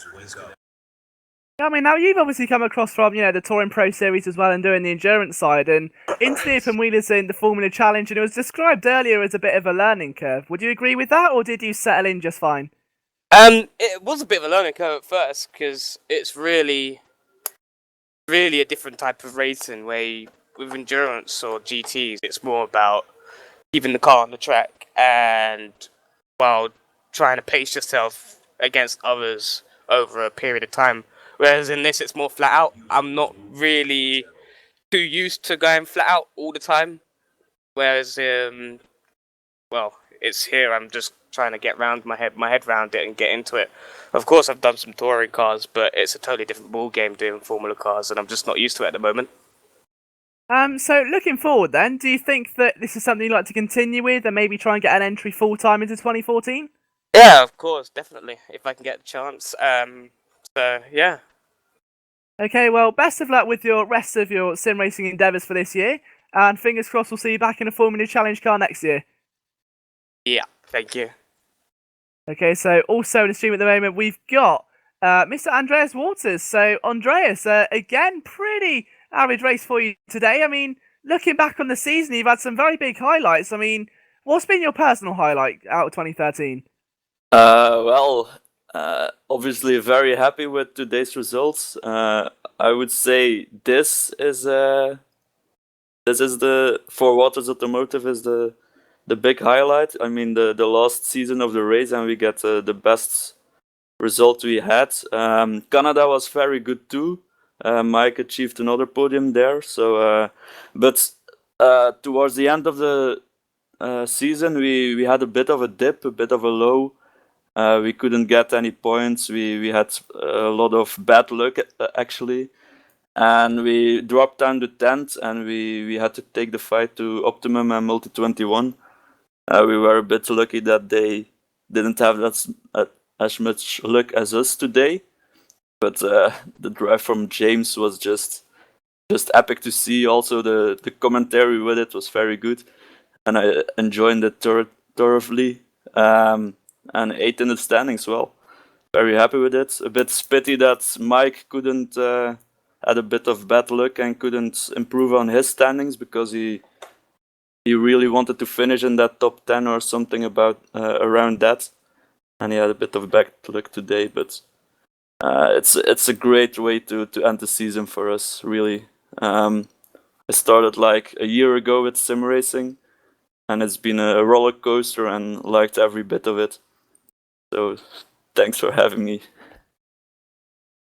I mean, now you've obviously come across from, the Touring Pro Series as well and doing the endurance side and into the open wheelers in the Formula Challenge, and it was described earlier as a bit of a learning curve. Would you agree with that, or did you settle in just fine? It was a bit of a learning curve at first because it's really a different type of racing where with endurance or GTs, it's more about keeping the car on the track and while trying to pace yourself against others over a period of time. Whereas in this, it's more flat out. I'm not really too used to going flat out all the time. Whereas, it's here. I'm just trying to get my head around it and get into it. Of course, I've done some touring cars, but it's a totally different ball game doing Formula cars, and I'm just not used to it at the moment. So looking forward then, do you think that this is something you'd like to continue with and maybe try and get an entry full-time into 2014? Yeah, of course, definitely, if I can get the chance. Yeah. Okay, well, best of luck with your rest of your sim racing endeavours for this year, and fingers crossed we'll see you back in a Formula Challenge car next year. Yeah, thank you. Okay, so also in the stream at the moment, we've got Mr. Andreas Waters. So, Andreas, again, pretty average race for you today. I mean, looking back on the season, you've had some very big highlights. I mean, what's been your personal highlight out of 2013? Obviously very happy with today's results. I would say this is the for Waters Automotive is the big highlight. I mean the last season of the race, and we get the best result we had. Canada was very good too. Mike achieved another podium there. So, but towards the end of the season, we had a bit of a dip, a bit of a low. We couldn't get any points. We had a lot of bad luck actually, and we dropped down to 10th, and we had to take the fight to Optimum and Multi 21. We were a bit lucky that they didn't have as much luck as us today, but the drive from James was just just epic to see. Also, the commentary with it was very good, and I enjoyed it thoroughly. And 8th in the standings, well, very happy with it. A bit pity that Mike couldn't had a bit of bad luck and couldn't improve on his standings, because he really wanted to finish in that top 10 or something about around that, and he had a bit of bad luck today. But it's a great way to end the season for us, really. I started like a year ago with sim racing, and it's been a roller coaster, and liked every bit of it. So thanks for having me.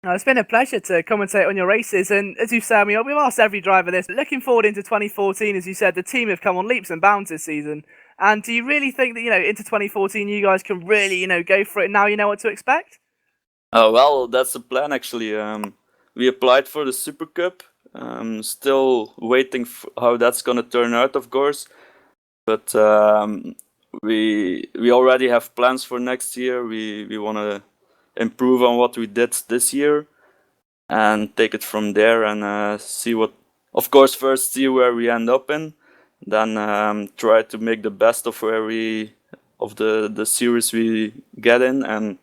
No, it's been a pleasure to commentate on your races, and as you say, we've asked every driver this. Looking forward into 2014, as you said, the team have come on leaps and bounds this season. And do you really think that, into 2014, you guys can really, go for it now you know what to expect? Oh, well, that's the plan, actually. We applied for the Super Cup. Still waiting for how that's going to turn out, of course. But we already have plans for next year. We want to improve on what we did this year and take it from there, and see what, of course, first see where we end up in, then try to make the best of the series we get in, and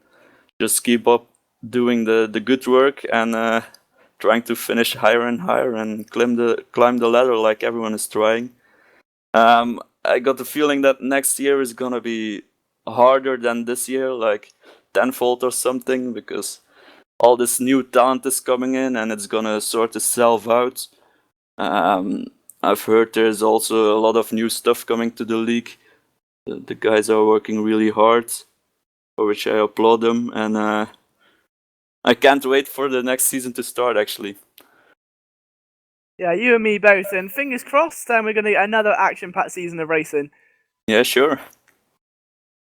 just keep up doing the good work, and trying to finish higher and higher and climb the ladder like everyone is trying. I got the feeling that next year is gonna be harder than this year, like tenfold or something, because all this new talent is coming in and it's gonna sort itself out. I've heard there's also a lot of new stuff coming to the league. The guys are working really hard, for which I applaud them, and I can't wait for the next season to start, actually. Yeah, you and me both, and fingers crossed, we're going to get another action-packed season of racing. Yeah, sure.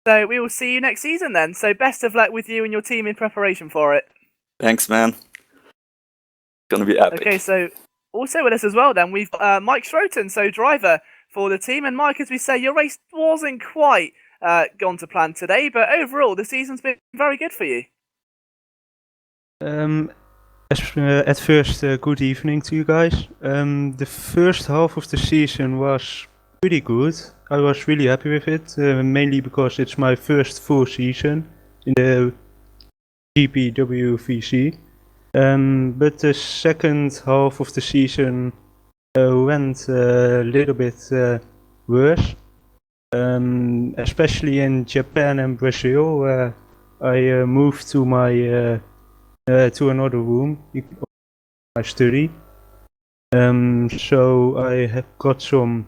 So we will see you next season then. So best of luck with you and your team in preparation for it. Thanks, man. Gonna be epic. Okay, so also with us as well then, we've got Mike Schroten, so driver for the team. And Mike, as we say, your race wasn't quite gone to plan today, but overall the season's been very good for you. At first, good evening to you guys. The first half of the season was pretty good. I was really happy with it, mainly because it's my first full season in the GPWVC. But the second half of the season went a little bit worse, especially in Japan and Brazil, where I moved to my to another room, my study. So I have got some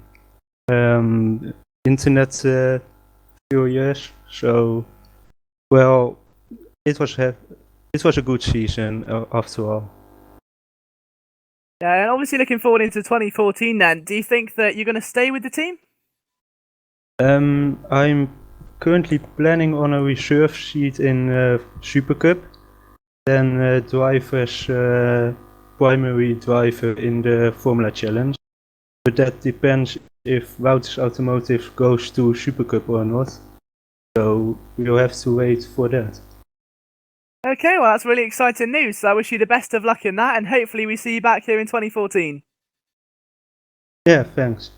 internet failures. So, well, it was a good season after all. Yeah, and obviously looking forward into 2014 then, do you think that you're going to stay with the team? I'm currently planning on a reserve seat in Super Cup, then drive as primary driver in the Formula Challenge. But that depends if Wouters Automotive goes to Super Cup or not. So we'll have to wait for that. Okay, well that's really exciting news. So I wish you the best of luck in that, and hopefully we see you back here in 2014. Yeah, thanks.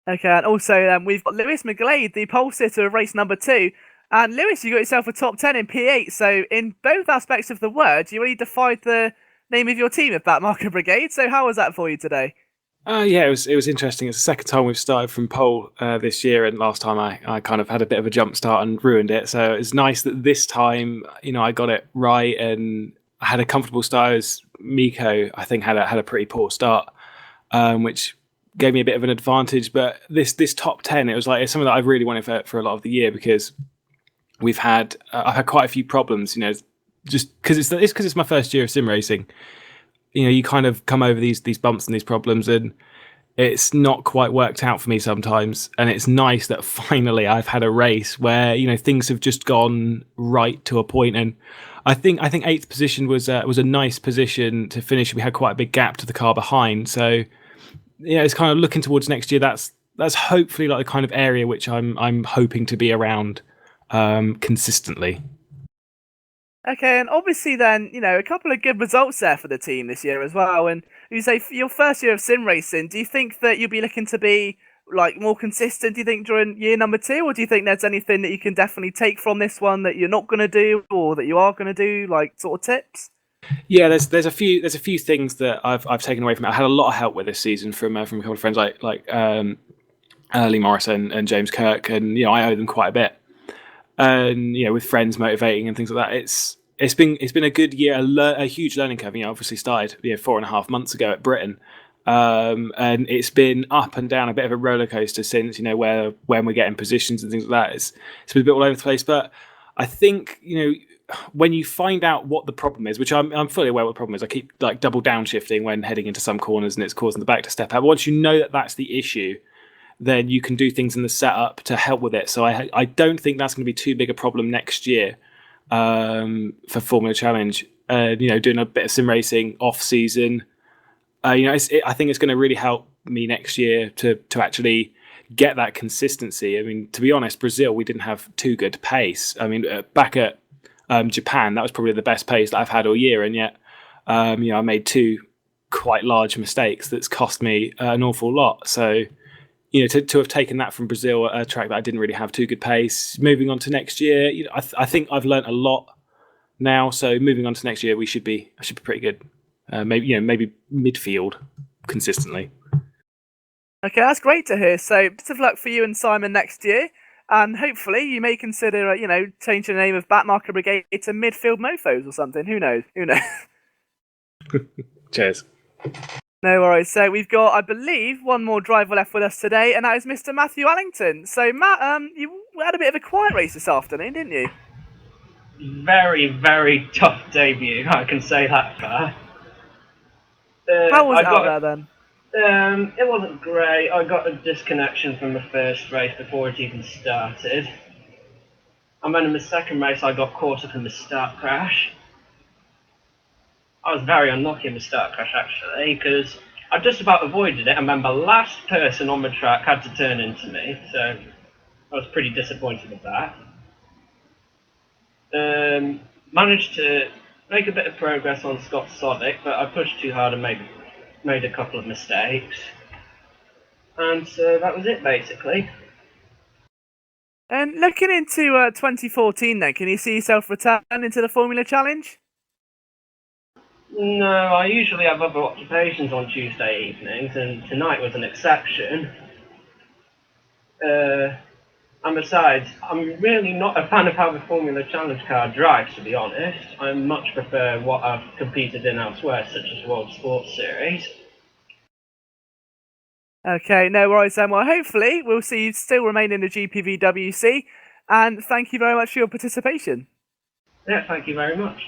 Okay, and also we've got Lewis McGlade, the pole sitter of race number 2. And Lewis, you got yourself a top 10 in P8. So in both aspects of the word, you really defied the name of your team of that Marker Brigade. So how was that for you today? Yeah, it was interesting. It's the second time we've started from pole this year, and last time I kind of had a bit of a jump start and ruined it. So it's nice that this time, I got it right and I had a comfortable start. As Miko, I think, had a pretty poor start, which gave me a bit of an advantage. But this top 10, it's something that I've really wanted for a lot of the year, because I've had quite a few problems, just because it's my first year of sim racing. You kind of come over these bumps and these problems, and it's not quite worked out for me sometimes. And it's nice that finally I've had a race where things have just gone right to a point. And I think 8th position was a nice position to finish. We had quite a big gap to the car behind, so it's kind of looking towards next year. That's hopefully like the kind of area which I'm hoping to be around consistently. Okay, and obviously then, a couple of good results there for the team this year as well. And you say for your first year of sim racing, do you think that you'll be looking to be like more consistent, do you think, during year number 2, or do you think there's anything that you can definitely take from this one that you're not going to do or that you are going to do, like sort of tips? Yeah, there's a few things that I've taken away from it. I had a lot of help with this season from a couple of friends like Lee Morris and James Kirk, and I owe them quite a bit. And with friends motivating and things like that, it's been a good year, a huge learning curve. Obviously started 4.5 months ago at Britain, and it's been up and down, a bit of a roller coaster since. When we're getting positions and things like that, it's been a bit all over the place. But I think when you find out what the problem is, which I'm fully aware what the problem is, I keep like double downshifting when heading into some corners and it's causing the back to step out. But once you know that that's the issue, then you can do things in the setup to help with it. So I don't think that's going to be too big a problem next year for Formula Challenge. Doing a bit of sim racing off season, I think it's going to really help me next year to actually get that consistency. I mean, to be honest, Brazil, we didn't have too good pace. I mean, back at Japan, that was probably the best pace that I've had all year, and yet I made 2 quite large mistakes that's cost me an awful lot. So to have taken that from Brazil, a track that I didn't really have too good pace, moving on to next year, I think I've learnt a lot now. So moving on to next year, I should be pretty good. Maybe midfield consistently. Okay, that's great to hear. So best of luck for you and Simon next year. And hopefully you may consider, changing the name of Backmarker Brigade to Midfield Mofos or something. Who knows? Cheers. No worries. So we've got, I believe, one more driver left with us today, and that is Mr. Matthew Allington. So Matt, you had a bit of a quiet race this afternoon, didn't you? Very, very tough debut, I can say that far. How was it out there then? It wasn't great. I got a disconnection from the first race before it even started. And then in the second race I got caught up in the start crash. I was very unlucky in the start crash actually, because I just about avoided it, and then the last person on the track had to turn into me, so I was pretty disappointed with that. Managed to make a bit of progress on Scott Sonic, but I pushed too hard and made a couple of mistakes. And so that was it, basically. And looking into 2014 then, can you see yourself returning to the Formula Challenge? No, I usually have other occupations on Tuesday evenings, and tonight was an exception. And besides, I'm really not a fan of how the Formula Challenge car drives, to be honest. I much prefer what I've competed in elsewhere, such as World Sports Series. Okay, no worries then. Well, hopefully we'll see you still remain in the GPVWC, and thank you very much for your participation. Yeah, thank you very much.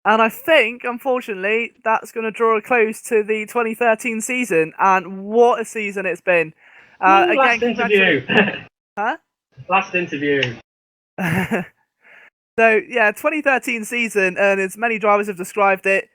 And I think, unfortunately, that's going to draw a close to the 2013 season, and what a season it's been. Last interview. Huh? Last interview. So, yeah, 2013 season, and as many drivers have described it,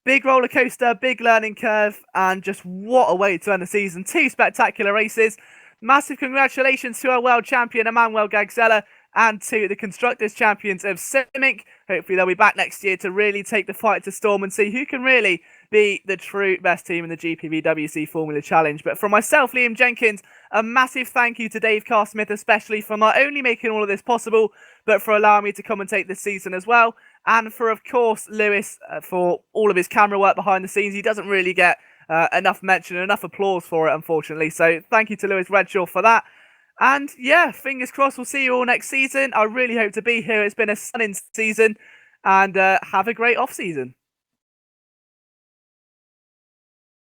big roller coaster, big learning curve, and just what a way to end the season. 2 spectacular races. Massive congratulations to our world champion, Emmanuel Gagzella, and to the Constructors Champions of Simic. Hopefully they'll be back next year to really take the fight to storm and see who can really be the true best team in the GPVWC Formula Challenge. But from myself, Liam Jenkins, a massive thank you to Dave Carr-Smith, especially for not only making all of this possible, but for allowing me to commentate this season as well. And for, of course, Lewis, for all of his camera work behind the scenes. He doesn't really get enough mention, enough applause for it, unfortunately. So thank you to Lewis Redshaw for that. And yeah, fingers crossed we'll see you all next season. I really hope to be here. It's been a stunning season, and have a great off-season.